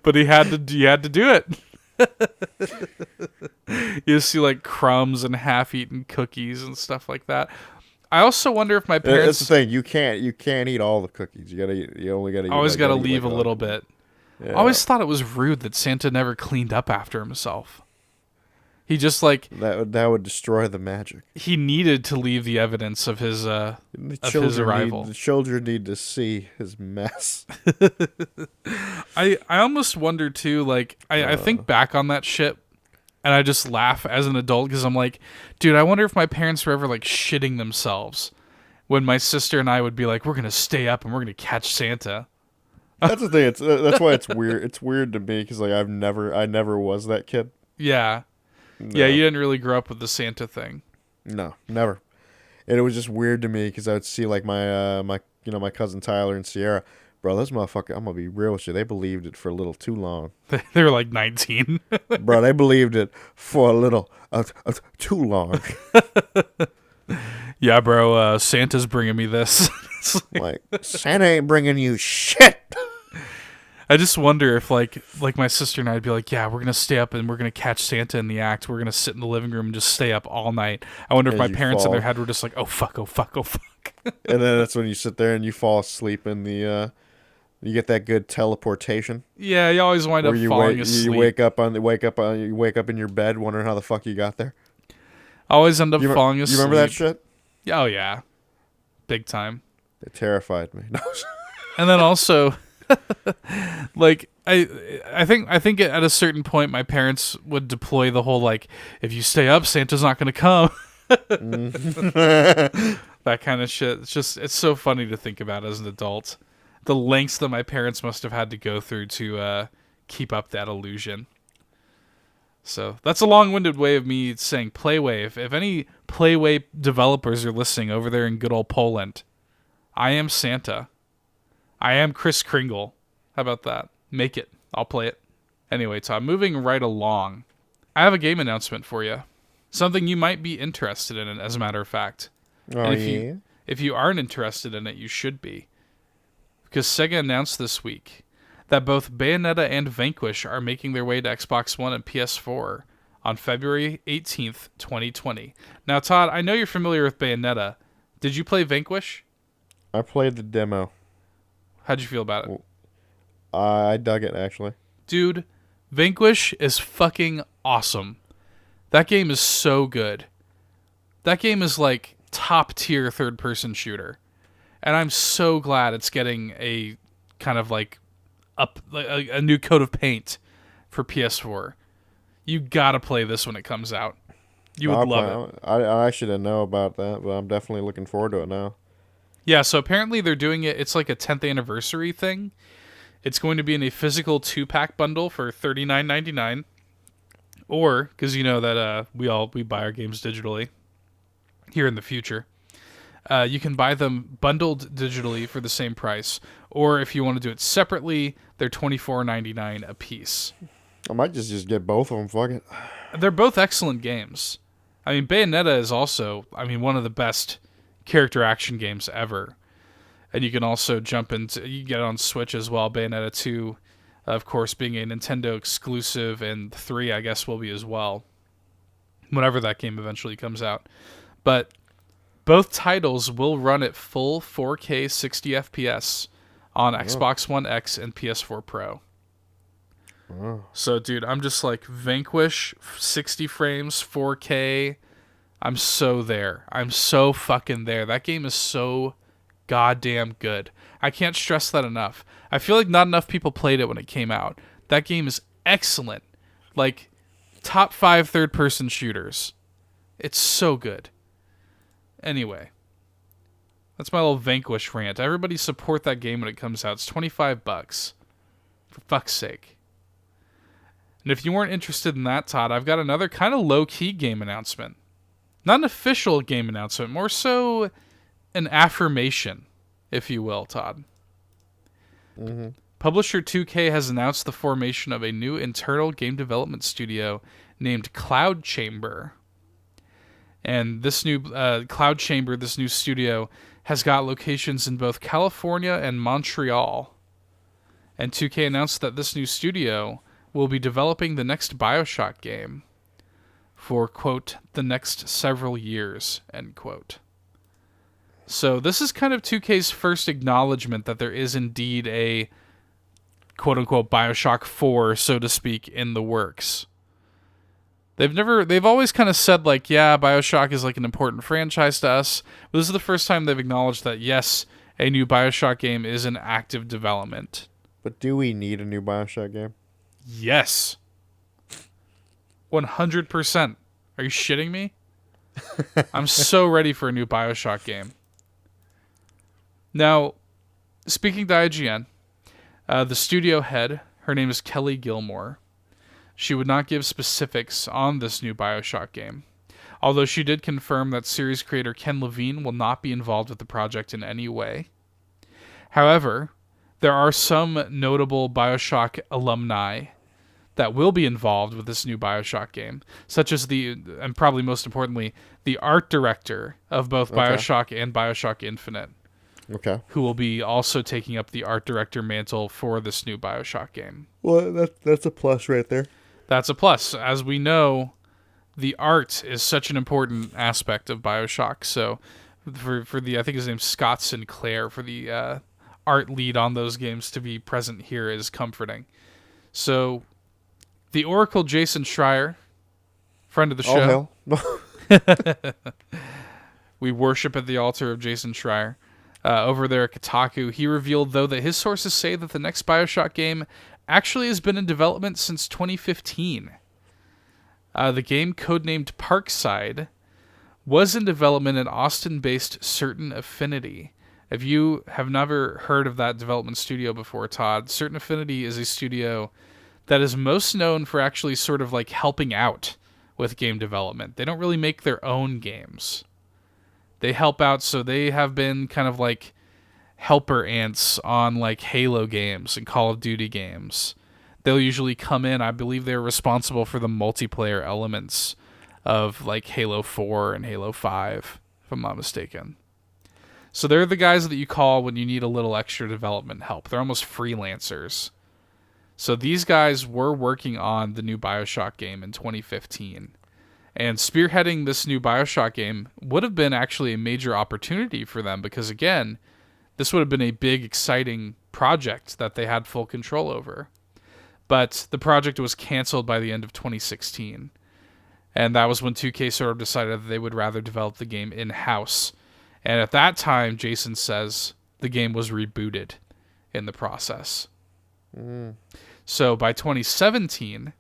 but he had to do it. You see, like, crumbs and half-eaten cookies and stuff like that. I also wonder if my parents. That's the thing. You can't eat all the cookies. You only gotta. Always gotta leave a little bit. Yeah. I always thought it was rude that Santa never cleaned up after himself. He just, like, that would destroy the magic. He needed to leave the evidence of his arrival. The children need to see his mess. I almost wonder too. Like, I think back on that shit, and I just laugh as an adult because I'm like, dude, I wonder if my parents were ever, like, shitting themselves when my sister and I would be like, we're gonna stay up and we're gonna catch Santa. That's the thing. That's why it's weird. It's weird to me because, like, I never was that kid. Yeah. No. Yeah, you didn't really grow up with the Santa thing. No, never. And it was just weird to me because I would see, like, my cousin Tyler and Sierra. Bro, those motherfuckers, I'm gonna be real with you. They believed it for a little too long. They were like 19. Bro, they believed it for a little too long. Yeah, bro. Santa's bringing me this. Like, Santa ain't bringing you shit. I just wonder if, like my sister and I'd be like, yeah, we're going to stay up and we're going to catch Santa in the act. We're going to sit in the living room and just stay up all night. I wonder if my parents in their head were just like, oh, fuck, oh, fuck, oh, fuck. And then that's when you sit there and you fall asleep in the, you get that good teleportation. Yeah, you always wind up falling asleep. You wake up in your bed wondering how the fuck you got there. I always end up falling asleep. You remember that shit? Oh, yeah. Big time. It terrified me. And then also... like I think at a certain point my parents would deploy the whole, like, if you stay up Santa's not going to come. That kind of shit. It's so funny to think about as an adult, the lengths that my parents must have had to go through to keep up that illusion. So that's a long-winded way of me saying Playway. If any Playway developers are listening over there in good old Poland, I am Santa. I am Chris Kringle. How about that? Make it. I'll play it. Anyway, Todd, moving right along. I have a game announcement for you. Something you might be interested in, as a matter of fact. Oh, and if you aren't interested in it, you should be. Because Sega announced this week that both Bayonetta and Vanquish are making their way to Xbox One and PS4 on February 18th, 2020. Now, Todd, I know you're familiar with Bayonetta. Did you play Vanquish? I played the demo. How'd you feel about it? I dug it, actually. Dude, Vanquish is fucking awesome. That game is so good. That game is like top tier third person shooter. And I'm so glad it's getting a kind of like a new coat of paint for PS4. You gotta play this when it comes out. You would love it. I should know about that, but I'm definitely looking forward to it now. Yeah, so apparently they're doing it. It's like a 10th anniversary thing. It's going to be in a physical 2-pack bundle for $39.99. Or, because you know that we buy our games digitally here in the future, you can buy them bundled digitally for the same price. Or if you want to do it separately, they're $24.99 a piece. I might just get both of them. Fuck it. They're both excellent games. I mean, Bayonetta is also, one of the best character action games ever. And you can also you get it on Switch as well. Bayonetta 2, of course, being a Nintendo exclusive, and 3, I guess, will be as well, whenever that game eventually comes out. But both titles will run at full 4K 60 FPS on Xbox One X and PS4 Pro. Oh. So, dude, I'm just like, Vanquish, 60 frames, 4K. I'm so there. I'm so fucking there. That game is so goddamn good. I can't stress that enough. I feel like not enough people played it when it came out. That game is excellent. Like, top 5 third-person shooters. It's so good. Anyway, that's my little Vanquish rant. Everybody support that game when it comes out. It's $25. For fuck's sake. And if you weren't interested in that, Todd, I've got another kind of low-key game announcement. Not an official game announcement, more so an affirmation, if you will, Todd. Mm-hmm. Publisher 2K has announced the formation of a new internal game development studio named Cloud Chamber. And this new Cloud Chamber, this new studio, has got locations in both California and Montreal. And 2K announced that this new studio will be developing the next BioShock game for, quote, the next several years, end quote. So this is kind of 2K's first acknowledgement that there is indeed a, quote-unquote, BioShock 4, so to speak, in the works. They've always kind of said, like, yeah, BioShock is like an important franchise to us, but this is the first time they've acknowledged that, yes, a new BioShock game is in active development. But do we need a new BioShock game? Yes. 100%. Are you shitting me? I'm so ready for a new BioShock game. Now, speaking to IGN, the studio head, her name is Kelly Gilmore. She would not give specifics on this new BioShock game, although she did confirm that series creator Ken Levine will not be involved with the project in any way. However, there are some notable BioShock alumni that will be involved with this new BioShock game, such as and probably most importantly, the art director of both BioShock and BioShock Infinite. Okay. Who will be also taking up the art director mantle for this new BioShock game. Well, that's a plus right there. That's a plus. As we know, the art is such an important aspect of BioShock. So for the, I think his name's Scott Sinclair, for the art lead on those games to be present here is comforting. So the Oracle Jason Schreier, friend of the show. Oh, hell. We worship at the altar of Jason Schreier. Over there at Kotaku, he revealed, though, that his sources say that the next BioShock game actually has been in development since 2015. The game, codenamed Parkside, was in development at Austin-based Certain Affinity. If you have never heard of that development studio before, Todd, Certain Affinity is a studio that is most known for actually sort of like helping out with game development. They don't really make their own games. They help out, so they have been kind of like helper ants on like Halo games and Call of Duty games. They'll usually come in. I believe they're responsible for the multiplayer elements of like Halo 4 and Halo 5, if I'm not mistaken. So they're the guys that you call when you need a little extra development help. They're almost freelancers. So these guys were working on the new BioShock game in 2015. And spearheading this new BioShock game would have been actually a major opportunity for them because, again, this would have been a big, exciting project that they had full control over. But the project was canceled by the end of 2016. And that was when 2K sort of decided that they would rather develop the game in-house. And at that time, Jason says, the game was rebooted in the process. So by 2017...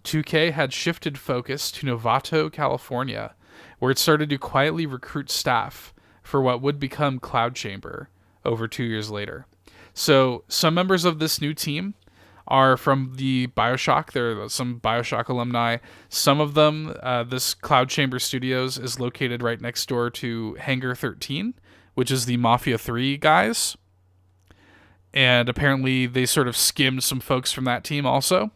2K had shifted focus to Novato, California, where it started to quietly recruit staff for what would become Cloud Chamber over 2 years later. So some members of this new team are from the BioShock. There are some BioShock alumni. Some of them, this Cloud Chamber Studios is located right next door to Hangar 13, which is the Mafia 3 guys. And apparently they sort of skimmed some folks from that team also.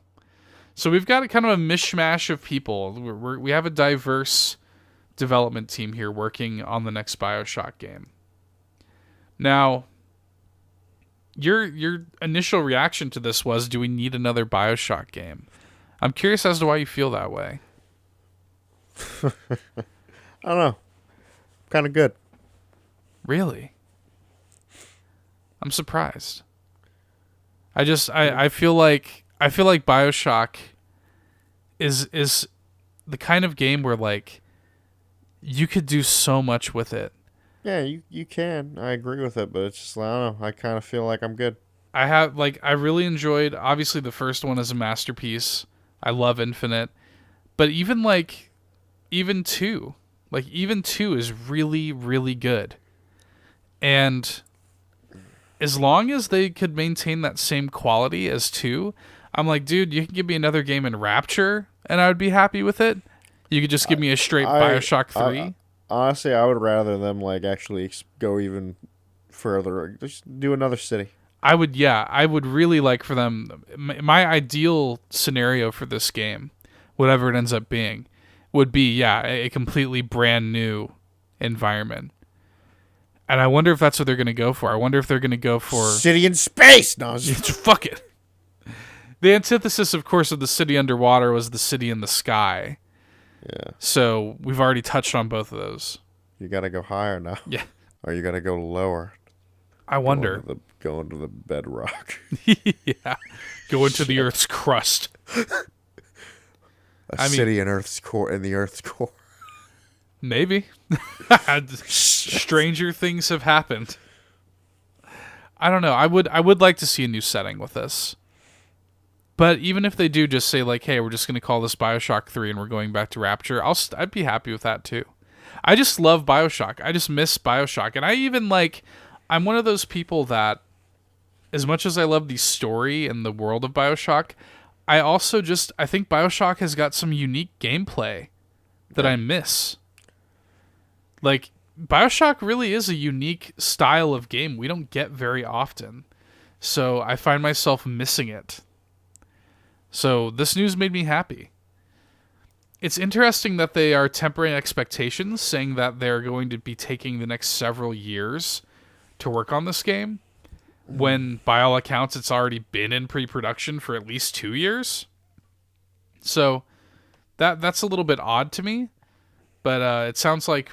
So we've got kind of a mishmash of people. We have a diverse development team here working on the next BioShock game. Now, your initial reaction to this was, do we need another BioShock game? I'm curious as to why you feel that way. I don't know. Kind of good. Really? I'm surprised. I feel like BioShock is the kind of game where like you could do so much with it. Yeah, you can. I agree with it, but it's just, I don't know. I kind of feel like I'm good. I really enjoyed, obviously the first one is a masterpiece. I love Infinite. But even 2 is really, really good. And as long as they could maintain that same quality as 2, I'm like, dude, you can give me another game in Rapture and I would be happy with it. You could just give me a straight BioShock 3. Honestly, I would rather them like actually go even further. Just do another city. I would really like for them. My ideal scenario for this game, whatever it ends up being, would be a completely brand new environment. And I wonder if that's what they're going to go for. I wonder if they're going to go for city in space. No, fuck it. The antithesis, of course, of the city underwater was the city in the sky. Yeah. So we've already touched on both of those. You got to go higher now. Yeah. Or you got to go lower. I wonder. Go into the bedrock. Yeah. Go into the Earth's crust. City in Earth's core. In the Earth's core. Maybe. Stranger things have happened. I don't know. I would like to see a new setting with this. But even if they do just say like, hey, we're just going to call this BioShock 3 and we're going back to Rapture, I'd be happy with that too. I just love BioShock. I just miss BioShock. And I even I'm one of those people that, as much as I love the story and the world of BioShock, I also I think BioShock has got some unique gameplay that I miss. Like, BioShock really is a unique style of game we don't get very often. So I find myself missing it. So this news made me happy. It's interesting that they are tempering expectations, saying that they're going to be taking the next several years to work on this game, when by all accounts it's already been in pre-production for at least 2 years. So that's a little bit odd to me, but it sounds like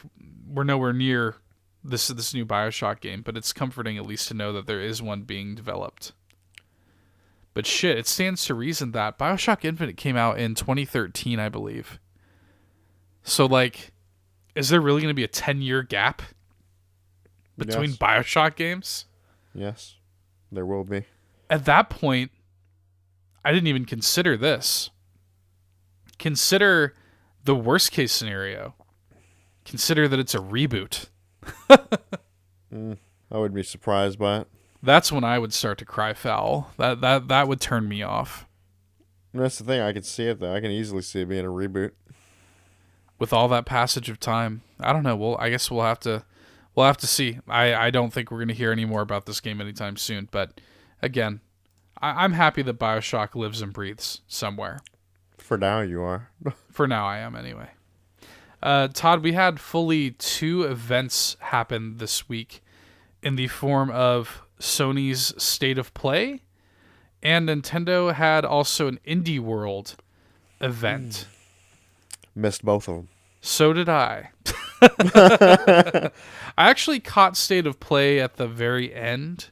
we're nowhere near this new BioShock game, but it's comforting at least to know that there is one being developed. But shit, it stands to reason that BioShock Infinite came out in 2013, I believe. So, is there really going to be a 10-year gap between BioShock games? Yes, there will be. At that point, I didn't even consider this. Consider the worst case scenario. Consider that it's a reboot. I would be surprised by it. That's when I would start to cry foul. That would turn me off. And that's the thing. I can see it, though. I can easily see it being a reboot. With all that passage of time. I don't know. Well, I guess we'll have to see. I don't think we're going to hear any more about this game anytime soon. But, again, I'm happy that BioShock lives and breathes somewhere. For now, you are. For now, I am, anyway. Todd, we had fully 2 events happen this week in the form of Sony's State of Play, and Nintendo had also an Indie World event. Missed both of them. So did I. I actually caught State of Play at the very end,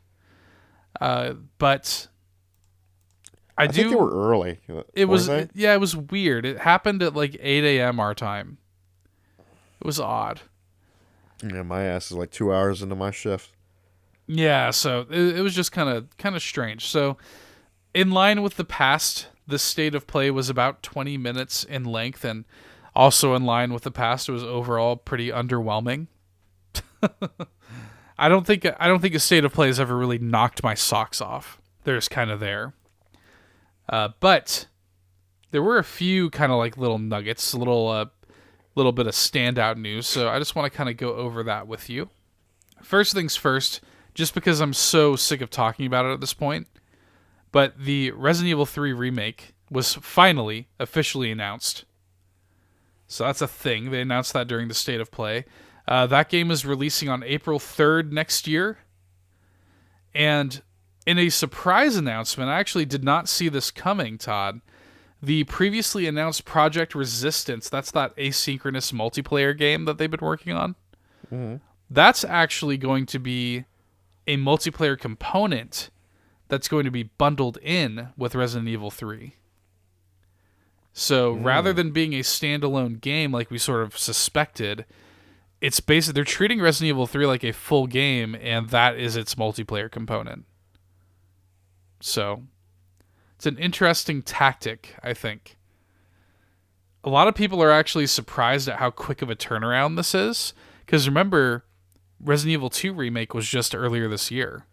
but I think they were early. It was weird. It happened at 8 a.m. our time. It was odd. Yeah, my ass is 2 hours into my shift. Yeah, so it was just kind of strange. So, in line with the past, the State of Play was about 20 minutes in length, and also in line with the past, it was overall pretty underwhelming. I don't think a State of Play has ever really knocked my socks off. They're just kind of there. But there were a few kind of like little nuggets, little bit of standout news. So I just want to kind of go over that with you. First things first, just because I'm so sick of talking about it at this point, but the Resident Evil 3 remake was finally officially announced. So that's a thing. They announced that during the State of Play. That game is releasing on April 3rd next year. And in a surprise announcement, I actually did not see this coming, Todd. The previously announced Project Resistance, that's that asynchronous multiplayer game that they've been working on. Mm-hmm. That's actually going to be a multiplayer component that's going to be bundled in with Resident Evil 3. So rather than being a standalone game like we sort of suspected, it's basically they're treating Resident Evil 3 like a full game, and that is its multiplayer component. So it's an interesting tactic, I think. A lot of people are actually surprised at how quick of a turnaround this is, because remember, Resident Evil 2 Remake was just earlier this year.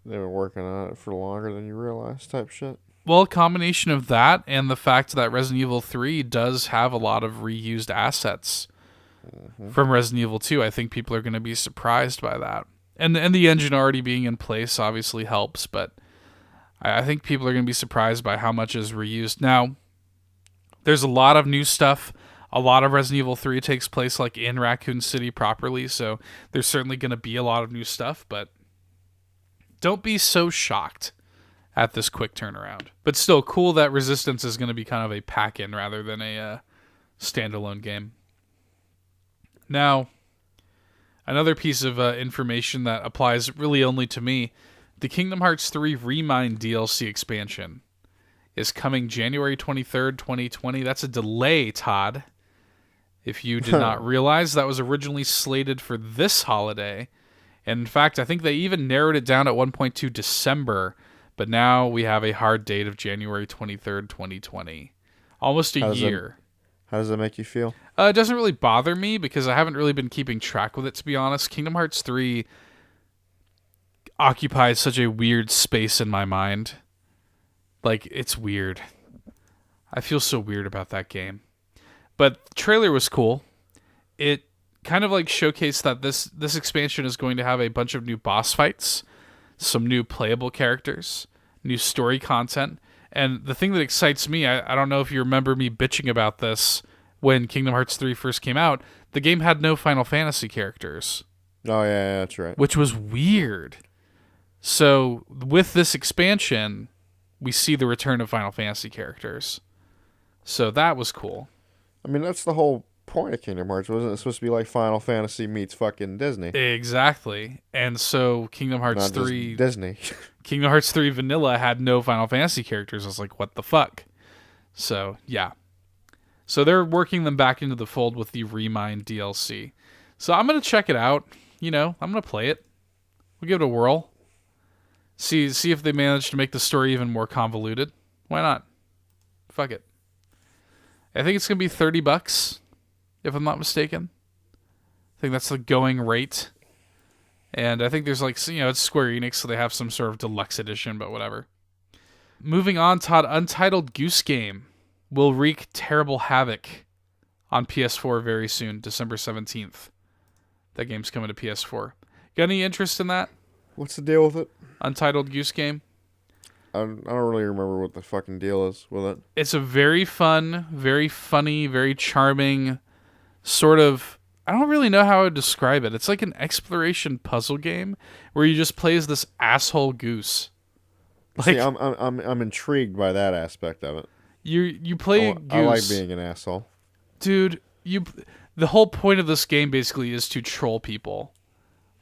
They were working on it for longer than you realize type shit. Well, a combination of that and the fact that Resident Evil 3 does have a lot of reused assets from Resident Evil 2. I think people are going to be surprised by that. And the engine already being in place obviously helps, but I think people are going to be surprised by how much is reused. Now, there's a lot of new stuff. A lot of Resident Evil 3 takes place like in Raccoon City properly, so there's certainly going to be a lot of new stuff, but don't be so shocked at this quick turnaround. But still, cool that Resistance is going to be kind of a pack-in rather than a standalone game. Now, another piece of information that applies really only to me, the Kingdom Hearts 3 Remind DLC expansion is coming January 23rd, 2020. That's a delay, Todd. If you did not realize, that was originally slated for this holiday. And in fact, I think they even narrowed it down at one point to December. But now we have a hard date of January 23rd, 2020. Almost a year. How does that make you feel? It doesn't really bother me because I haven't really been keeping track with it, to be honest. Kingdom Hearts 3 occupies such a weird space in my mind. Like, it's weird. I feel so weird about that game. But the trailer was cool. It kind of like showcased that this expansion is going to have a bunch of new boss fights, some new playable characters, new story content. And the thing that excites me, I don't know if you remember me bitching about this when Kingdom Hearts 3 first came out, the game had no Final Fantasy characters. Oh, yeah, that's right. Which was weird. So with this expansion, we see the return of Final Fantasy characters. So that was cool. I mean, that's the whole point of Kingdom Hearts, wasn't it? Supposed to be like Final Fantasy meets fucking Disney. Exactly. And so Kingdom Hearts Not 3... Disney. Kingdom Hearts 3 Vanilla had no Final Fantasy characters. I was like, what the fuck? So, yeah. So they're working them back into the fold with the Remind DLC. So I'm going to check it out. You know, I'm going to play it. We'll give it a whirl. See if they manage to make the story even more convoluted. Why not? Fuck it. I think it's going to be $30, if I'm not mistaken. I think that's the going rate. And I think there's like, you know, it's Square Enix, so they have some sort of deluxe edition, but whatever. Moving on, Todd, Untitled Goose Game will wreak terrible havoc on PS4 very soon, December 17th. That game's coming to PS4. Got any interest in that? What's the deal with it? Untitled Goose Game? I don't really remember what the fucking deal is with it. It's a very fun, very funny, very charming sort of... I don't really know how I would describe it. It's like an exploration puzzle game where you just play as this asshole goose. Like, see, I'm intrigued by that aspect of it. You play a goose. I like being an asshole. Dude, the whole point of this game basically is to troll people.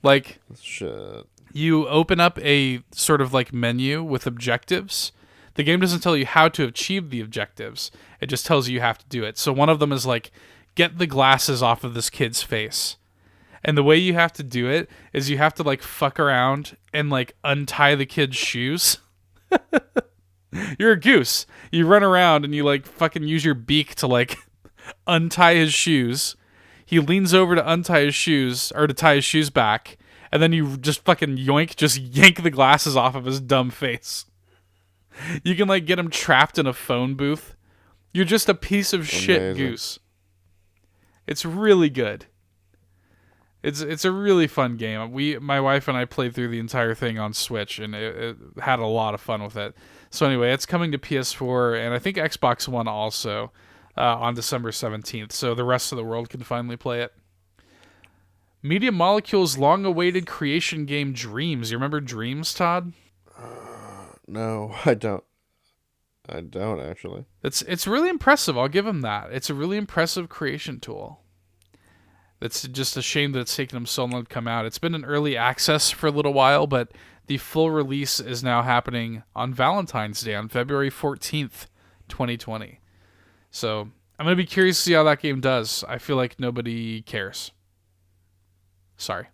Like, shit. You open up a sort of like menu with objectives. The game doesn't tell you how to achieve the objectives. It just tells you have to do it. So one of them is like, get the glasses off of this kid's face. And the way you have to do it is you have to like fuck around and like untie the kid's shoes. You're a goose. You run around and you like fucking use your beak to like untie his shoes. He leans over to untie his shoes or to tie his shoes back. And then you just fucking yank the glasses off of his dumb face. You can like get them trapped in a phone booth. You're just a piece of shit goose. It's really good. It's a really fun game. My wife and I played through the entire thing on Switch, and it had a lot of fun with it. So anyway, it's coming to PS4 and I think Xbox One also on December 17th. So the rest of the world can finally play it. Media Molecule's long-awaited creation game Dreams. You remember Dreams, Todd? No, I don't. I don't actually. It's really impressive. I'll give them that. It's a really impressive creation tool. It's just a shame that it's taken them so long to come out. It's been in early access for a little while, but the full release is now happening on Valentine's Day, on February 14th, 2020. So I'm going to be curious to see how that game does. I feel like nobody cares. Sorry.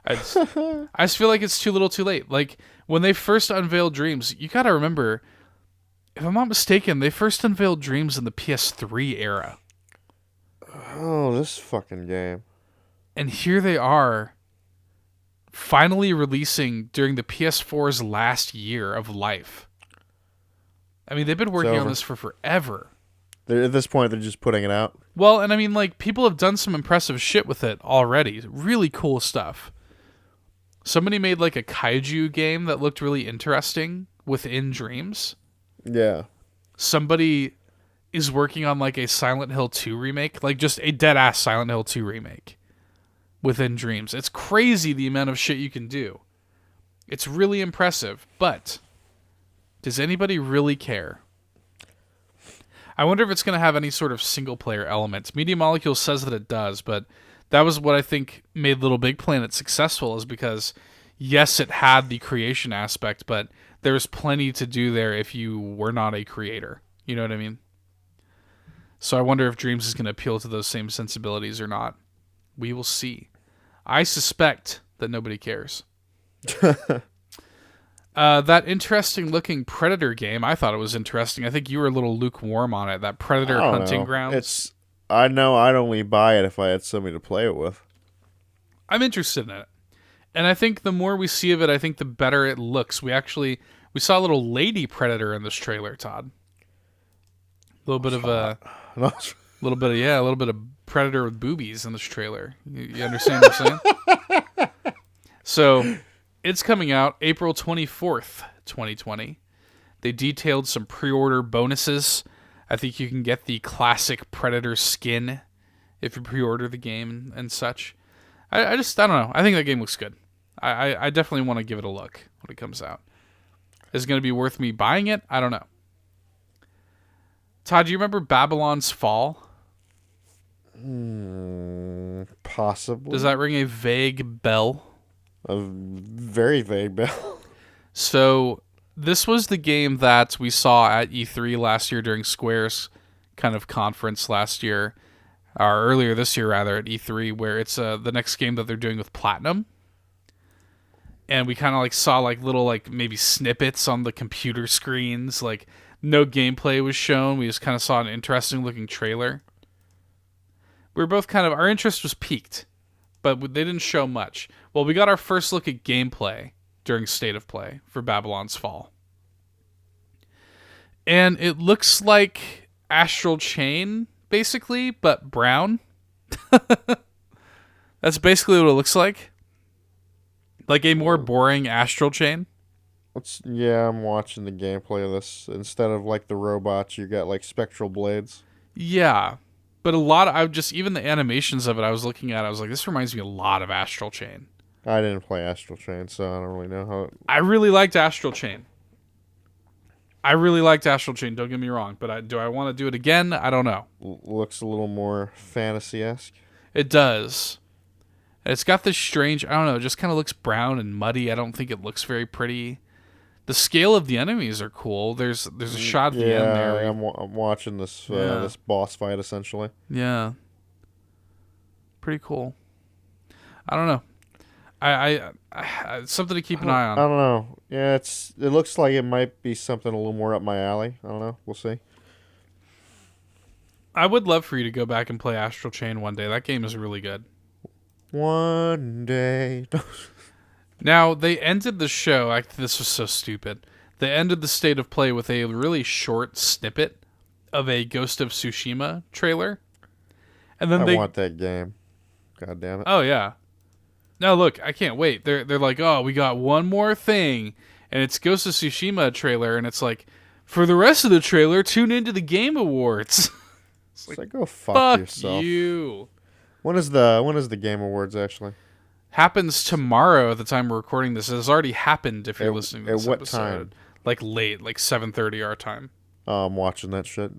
I just feel like it's too little too late. Like, when they first unveiled Dreams, you got to remember, if I'm not mistaken, they first unveiled Dreams in the PS3 era. Oh, this fucking game. And here they are, finally releasing during the PS4's last year of life. I mean, they've been working on this for forever. At this point, they're just putting it out. Well, and I mean, like, people have done some impressive shit with it already. Really cool stuff. Somebody made, like, a kaiju game that looked really interesting within Dreams. Yeah. Somebody is working on, like, a Silent Hill 2 remake. Like, just a dead-ass Silent Hill 2 remake within Dreams. It's crazy the amount of shit you can do. It's really impressive. But does anybody really care? I wonder if it's going to have any sort of single-player elements. Media Molecule says that it does, but that was what I think made Little Big Planet successful, is because, yes, it had the creation aspect, but there was plenty to do there if you were not a creator. You know what I mean? So I wonder if Dreams is going to appeal to those same sensibilities or not. We will see. I suspect that nobody cares. That interesting-looking Predator game, I thought it was interesting. I think you were a little lukewarm on it. That Predator Hunting Grounds. I know I'd only buy it if I had somebody to play it with. I'm interested in it. And I think the more we see of it, I think the better it looks. We saw a little lady Predator in this trailer, Todd. A little bit of Predator with boobies in this trailer. You understand what I'm saying? So, it's coming out April 24th, 2020. They detailed some pre-order bonuses. I think you can get the classic Predator skin if you pre-order the game and such. I don't know. I think that game looks good. I definitely want to give it a look when it comes out. Is it going to be worth me buying it? I don't know. Todd, do you remember Babylon's Fall? Possibly. Does that ring a vague bell? A very vague bell. So, this was the game that we saw at E3 last year during Square's kind of conference last year, or earlier this year rather, at E3, where it's the next game that they're doing with Platinum. And we kind of like saw like little like maybe snippets on the computer screens, like no gameplay was shown. We just kind of saw an interesting looking trailer. We were both our interest was piqued, but they didn't show much. Well, we got our first look at gameplay during State of Play for Babylon's Fall. And it looks like Astral Chain, basically, but brown. That's basically what it looks like. Like a more boring Astral Chain. I'm watching the gameplay of this. Instead of like the robots, you got like spectral blades. Yeah. But even the animations of it I was looking at, I was like, this reminds me a lot of Astral Chain. I didn't play Astral Chain, so I don't really know how I really liked Astral Chain. Don't get me wrong. But do I want to do it again? I don't know. Looks a little more fantasy-esque. It does. It's got this strange, I don't know, it just kind of looks brown and muddy. I don't think it looks very pretty. The scale of the enemies are cool. There's a shot at the end there. I'm watching this this boss fight, essentially. Yeah. Pretty cool. I don't know. I it's something to keep an eye on. I don't know. Yeah, it looks like it might be something a little more up my alley. I don't know. We'll see. I would love for you to go back and play Astral Chain one day. That game is really good. One day. Now, they ended the show. This was so stupid. They ended the State of Play with a really short snippet of a Ghost of Tsushima trailer. And then I want that game. God damn it. Oh, yeah. No, look, I can't wait. They're like, oh, we got one more thing. And it's Ghost of Tsushima trailer, and it's like, for the rest of the trailer, tune into the Game Awards. It's like, go fuck yourself. You. When is the Game Awards actually? Happens tomorrow at the time we're recording this. It has already happened if you're listening to this at what episode. Time? Like late, like 7:30 our time. Oh, I'm watching that shit.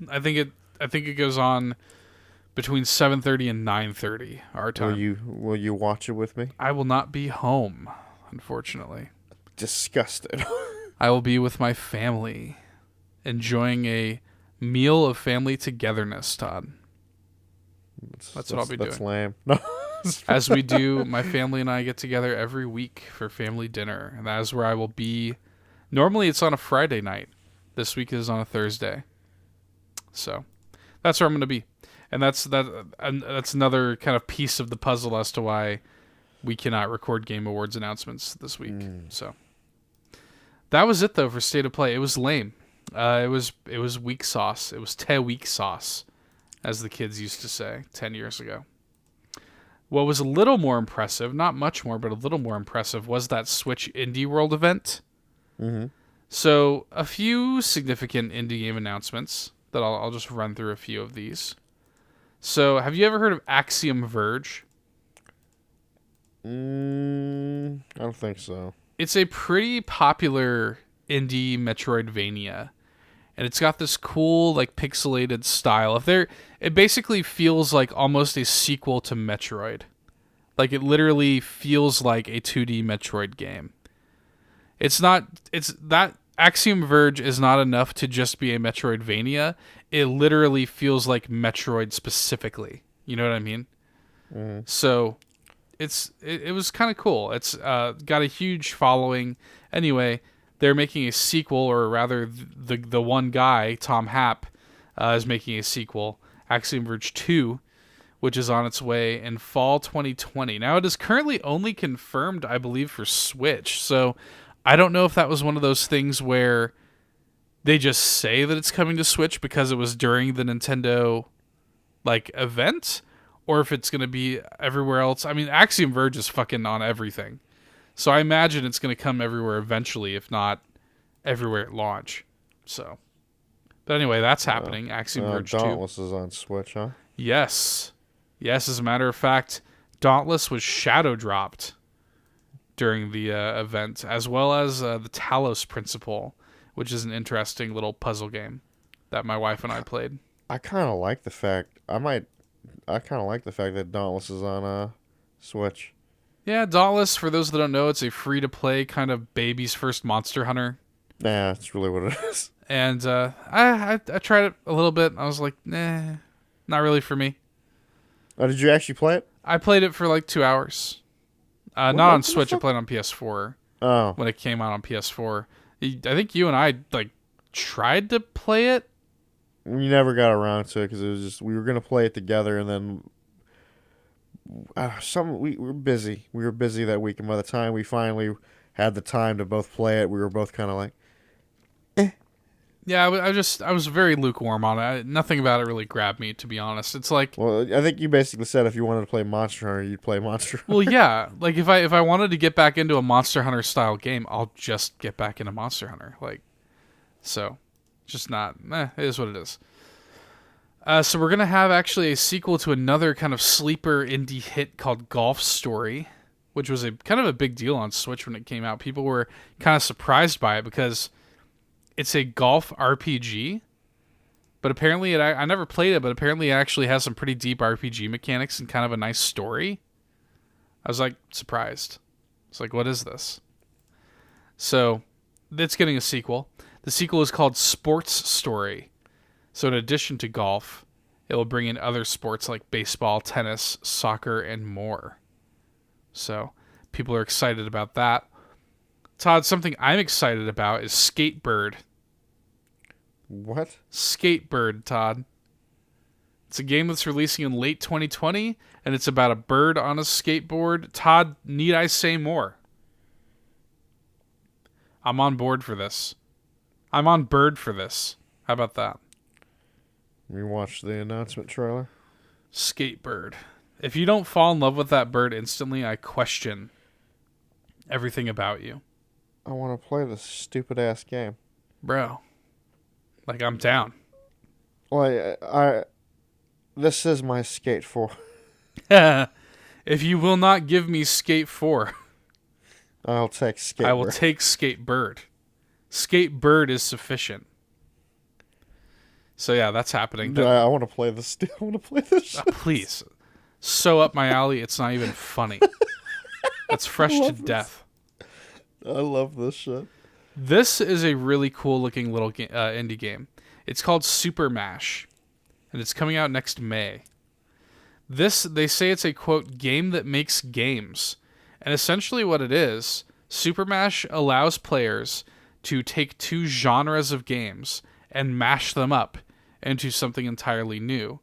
I think it goes on between 7:30 and 9:30 our time. Will you watch it with me? I will not be home, unfortunately. Disgusted. I will be with my family, enjoying a meal of family togetherness, Todd. That's what I'll be doing. That's lame. No. As we do, my family and I get together every week for family dinner, and that is where I will be. Normally it's on a Friday night. This week is on a Thursday. So that's where I'm going to be. And that's another kind of piece of the puzzle as to why we cannot record Game Awards announcements this week. So that was it, though, for State of Play. It was lame. It was weak sauce. It was te weak sauce, as the kids used to say 10 years ago. What was a little more impressive, not much more, but a little more impressive, was that Switch Indie World event. Mm-hmm. So a few significant indie game announcements that I'll just run through a few of these. So have you ever heard of Axiom Verge? I don't think so. It's a pretty popular indie Metroidvania. And it's got this cool, like, pixelated style. It basically feels like almost a sequel to Metroid. Like, it literally feels like a 2D Metroid game. That Axiom Verge is not enough to just be a Metroidvania. It literally feels like Metroid specifically. You know what I mean? Mm-hmm. So, it was kind of cool. It's got a huge following. Anyway, they're making a sequel, or rather, the one guy, Tom Happ, is making a sequel, Axiom Verge 2, which is on its way in fall 2020. Now, it is currently only confirmed, I believe, for Switch. So, I don't know if that was one of those things where they just say that it's coming to Switch because it was during the Nintendo event, or if it's going to be everywhere else. I mean, Axiom Verge is fucking on everything. So I imagine it's going to come everywhere eventually, if not everywhere at launch. So, but anyway, that's happening. Axiom Verge 2. Dauntless is on Switch, huh? Yes. As a matter of fact, Dauntless was shadow dropped during the event, as well as the Talos Principle, which is an interesting little puzzle game that my wife and I played. I kind of like the fact that Dauntless is on Switch. Yeah, Dauntless, for those that don't know, it's a free-to-play kind of baby's first Monster Hunter. Yeah, that's really what it is. And I tried it a little bit. I was like, nah, not really for me. Oh, did you actually play it? I played it for like 2 hours. Not on Switch. I played it on PS4. Oh. When it came out on PS4. I think you and I tried to play it. We never got around to it because it was just we were gonna play it together, and then we were busy. We were busy that week, and by the time we finally had the time to both play it, we were both kind of like, eh. Yeah, I was very lukewarm on it. Nothing about it really grabbed me, to be honest. It's like, well, I think you basically said if you wanted to play Monster Hunter, you'd play Monster Hunter. Well, yeah, like if I wanted to get back into a Monster Hunter style game, I'll just get back into Monster Hunter. So, just not. It is what it is. So we're gonna have actually a sequel to another kind of sleeper indie hit called Golf Story, which was a kind of a big deal on Switch when it came out. People were kind of surprised by it because it's a golf RPG, but apparently I never played it, but apparently it actually has some pretty deep RPG mechanics and kind of a nice story. I was surprised. It's like, what is this? So it's getting a sequel. The sequel is called Sports Story. So in addition to golf, it will bring in other sports like baseball, tennis, soccer, and more. So people are excited about that. Todd, something I'm excited about is Skatebird. What? Skatebird, Todd. It's a game that's releasing in late 2020, and it's about a bird on a skateboard. Todd, need I say more? I'm on board for this. I'm on bird for this. How about that? We watched the announcement trailer. Skatebird. If you don't fall in love with that bird instantly, I question everything about you. I want to play this stupid ass game. Bro. Like, I'm down. Well, this is my Skate 4. If you will not give me Skate 4, I'll take Skatebird. I will take Skatebird. Skatebird is sufficient. So yeah, that's happening. I want to play this. I want to play this shit. Please. So up my alley, it's not even funny. That's fresh to death. I love this shit. This is a really cool looking little indie game. It's called Super Mash, and it's coming out next May. They say it's a, quote, game that makes games. And essentially what it is, Super Mash allows players to take two genres of games and mash them up into something entirely new.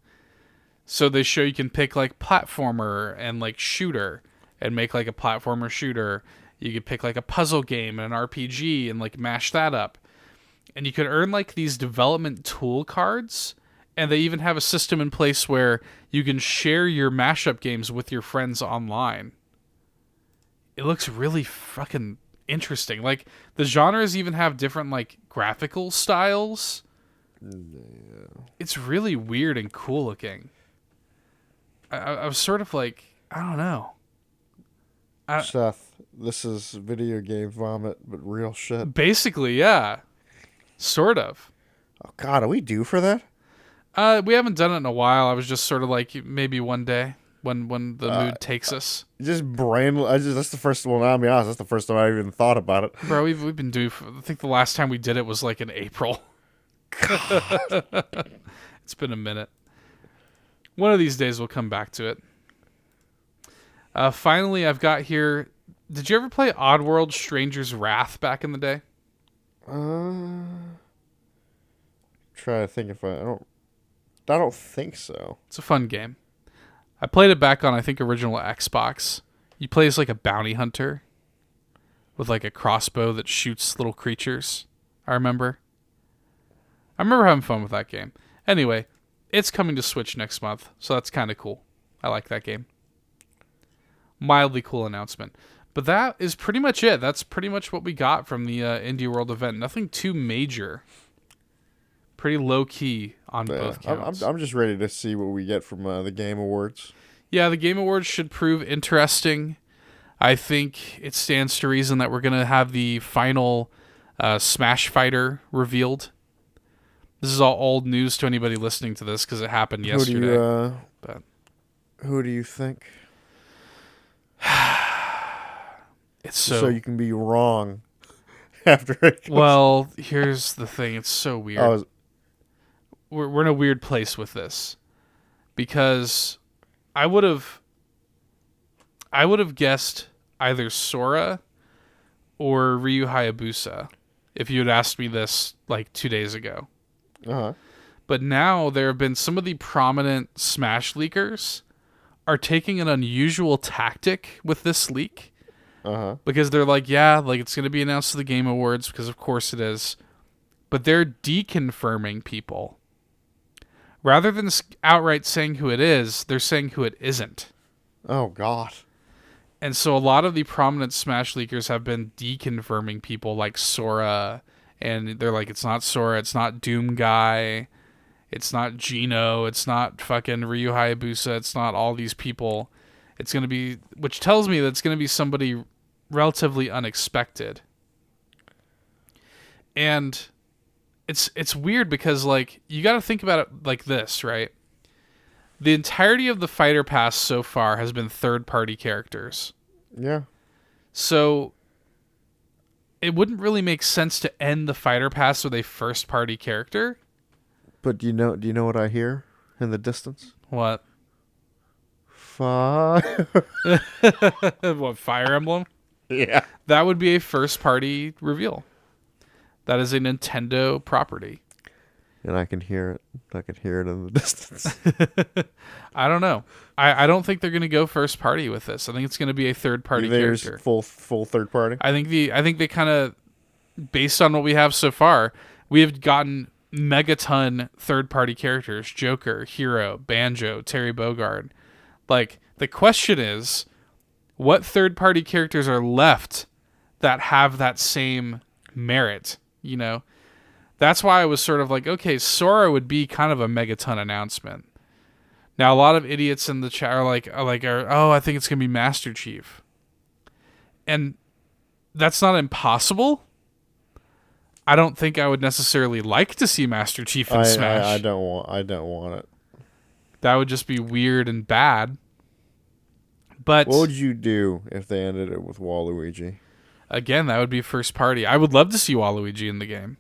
So they show you can pick like platformer and like shooter and make like a platformer shooter. You could pick like a puzzle game and an RPG and like mash that up. And you could earn like these development tool cards. And they even have a system in place where you can share your mashup games with your friends online. It looks really fucking interesting. Like, the genres even have different, like, graphical styles. Yeah. It's really weird and cool looking. I was sort of like, I don't know. Seth, this is video game vomit, but real shit. Basically, yeah. Sort of. Oh, God, are we due for that? We haven't done it in a while. I was just sort of like, maybe one day when the mood takes us. That's the first one. I'll be honest. That's the first time I even thought about it. Bro, we've been due. I think the last time we did it was like in April. It's been a minute. One of these days we'll come back to it. Finally, I've got here. Did you ever play Oddworld: Stranger's Wrath back in the day? Try to think if I don't think so. It's a fun game. I played it back on, I think, original Xbox. You play as like a bounty hunter with like a crossbow that shoots little creatures. I remember having fun with that game. Anyway, it's coming to Switch next month, so that's kind of cool. I like that game. Mildly cool announcement. But that is pretty much it. That's pretty much what we got from the Indie World event. Nothing too major. Pretty low key on both counts. I'm just ready to see what we get from the Game Awards. Yeah, the Game Awards should prove interesting. I think it stands to reason that we're going to have the final Smash Fighter revealed. This is all old news to anybody listening to this because it happened yesterday. Who do you think? It's so you can be wrong after it goes. Well, here's the thing. It's so weird. We're in a weird place with this because I would have guessed either Sora or Ryu Hayabusa if you had asked me this like 2 days ago. Uh-huh. But now there have been some of the prominent Smash leakers are taking an unusual tactic with this leak. Uh-huh. Because they're like, yeah, like it's going to be announced to the Game Awards because of course it is. But they're deconfirming people. Rather than outright saying who it is, they're saying who it isn't. Oh, God. And so a lot of the prominent Smash leakers have been deconfirming people like Sora. And they're like, it's not Sora, it's not Doom Guy, it's not Gino, it's not fucking Ryu Hayabusa, it's not all these people. It's going to be, which tells me that it's going to be somebody relatively unexpected. And it's weird because, like, you got to think about it like this, right? The entirety of the Fighter Pass so far has been third-party characters. Yeah. So it wouldn't really make sense to end the Fighter Pass with a first-party character. But do you know what I hear in the distance? What? What, Fire Emblem? Yeah. That would be a first-party reveal. That is a Nintendo property. And I can hear it. I can hear it in the distance. I don't know. I don't think they're going to go first-party with this. I think it's going to be a third-party character. Full third-party? I think they kind of based on what we have so far, we have gotten megaton third-party characters: Joker, Hero, Banjo, Terry Bogard. Like, the question is, what third-party characters are left that have that same merit? You know, that's why I was sort of like, okay, Sora would be kind of a megaton announcement. Now, a lot of idiots in the chat are like, oh, I think it's gonna be Master Chief, and that's not impossible. I don't think I would necessarily like to see Master Chief in Smash. I don't want it. That would just be weird and bad. But what would you do if they ended it with Waluigi? Again, that would be first party. I would love to see Waluigi in the game.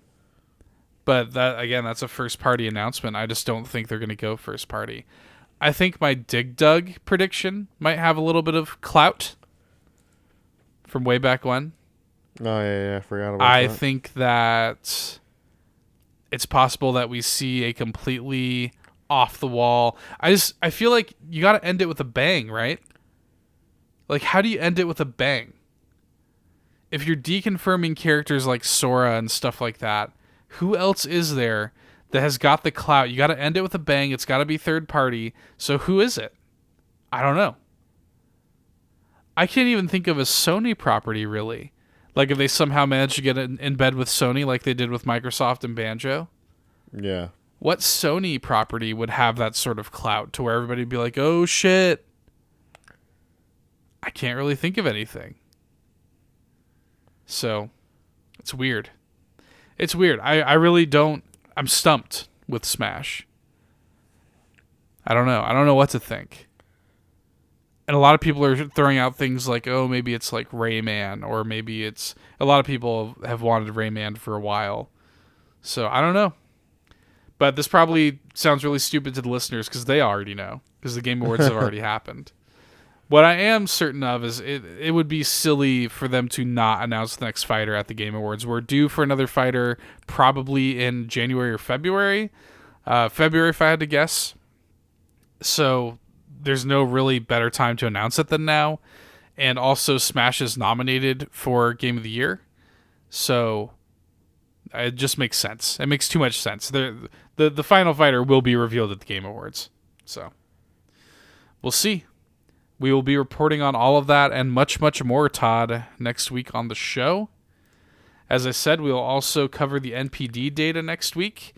But that's a first party announcement. I just don't think they're going to go first party. I think my Dig Dug prediction might have a little bit of clout from way back when. Oh, yeah, I forgot about that. I think that it's possible that we see a completely off the wall. I feel like you got to end it with a bang, right? Like, how do you end it with a bang? If you're deconfirming characters like Sora and stuff like that, who else is there that has got the clout? You got to end it with a bang. It's got to be third party. So who is it? I don't know. I can't even think of a Sony property, really. Like, if they somehow managed to get it in bed with Sony like they did with Microsoft and Banjo. Yeah. What Sony property would have that sort of clout to where everybody would be like, oh, shit. I can't really think of anything. So, it's weird. It's weird. I really don't... I'm stumped with Smash. I don't know. I don't know what to think. And a lot of people are throwing out things like, oh, maybe it's like Rayman, or maybe it's... A lot of people have wanted Rayman for a while. So, I don't know. But this probably sounds really stupid to the listeners because they already know. Because the Game Awards have already happened. What I am certain of is it would be silly for them to not announce the next fighter at the Game Awards. We're due for another fighter probably in January or February. February, if I had to guess. So there's no really better time to announce it than now. And also Smash is nominated for Game of the Year. So it just makes sense. It makes too much sense. The final fighter will be revealed at the Game Awards. So we'll see. We will be reporting on all of that and much, much more, Todd, next week on the show. As I said, we will also cover the NPD data next week,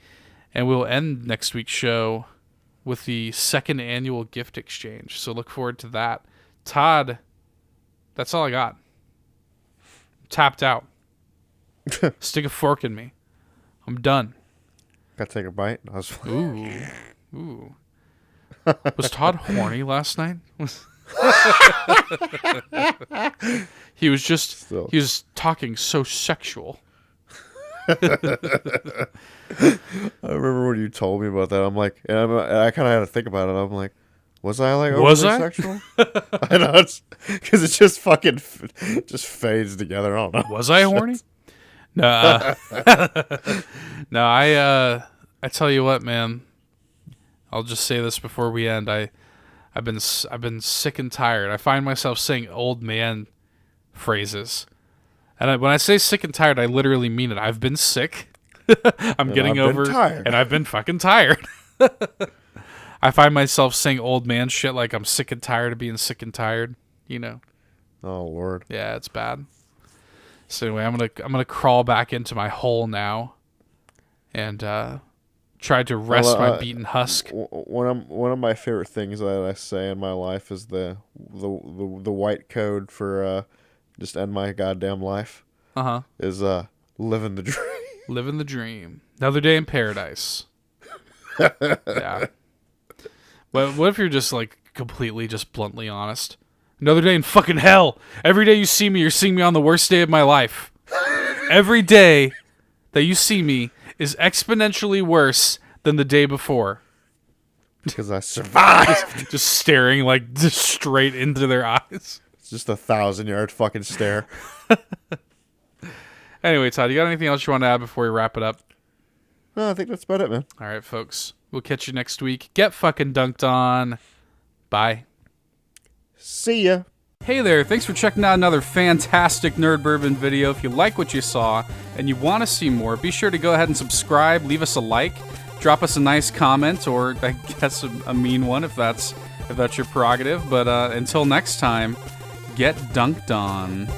and we'll end next week's show with the second annual gift exchange. So look forward to that. Todd, that's all I got. Tapped out. Stick a fork in me. I'm done. Gotta take a bite. Ooh. Was Todd horny last night? He was talking so sexual. I remember when you told me about that. I'm like, and I kind of had to think about it. I'm like, was I like overly sexual? I know, it's because it just fucking just fades together. I don't know. Was I horny? No, no. I tell you what, man. I'll just say this before we end. I've been sick and tired. I find myself saying old man phrases. And when I say sick and tired, I literally mean it. I've been sick. I'm getting over and I've been fucking tired. I find myself saying old man shit like I'm sick and tired of being sick and tired, you know. Oh Lord. Yeah, it's bad. So anyway, I'm gonna crawl back into my hole now and try to rest my beaten husk. One of my favorite things that I say in my life is the white code for just end my goddamn life. Is living the dream. Living the dream. Another day in paradise. Yeah. Well, what if you're just like completely, just bluntly honest? Another day in fucking hell. Every day you see me, you're seeing me on the worst day of my life. Every day that you see me is exponentially worse than the day before. Because I survived. Just staring like just straight into their eyes. It's just 1,000-yard fucking stare. Anyway, Todd, you got anything else you want to add before we wrap it up? No, I think that's about it, man. All right, folks. We'll catch you next week. Get fucking dunked on. Bye. See ya. Hey there, thanks for checking out another fantastic Nerd Bourbon video. If you like what you saw and you want to see more, be sure to go ahead and subscribe, leave us a like, drop us a nice comment, or I guess a mean one if that's your prerogative. But until next time, get dunked on.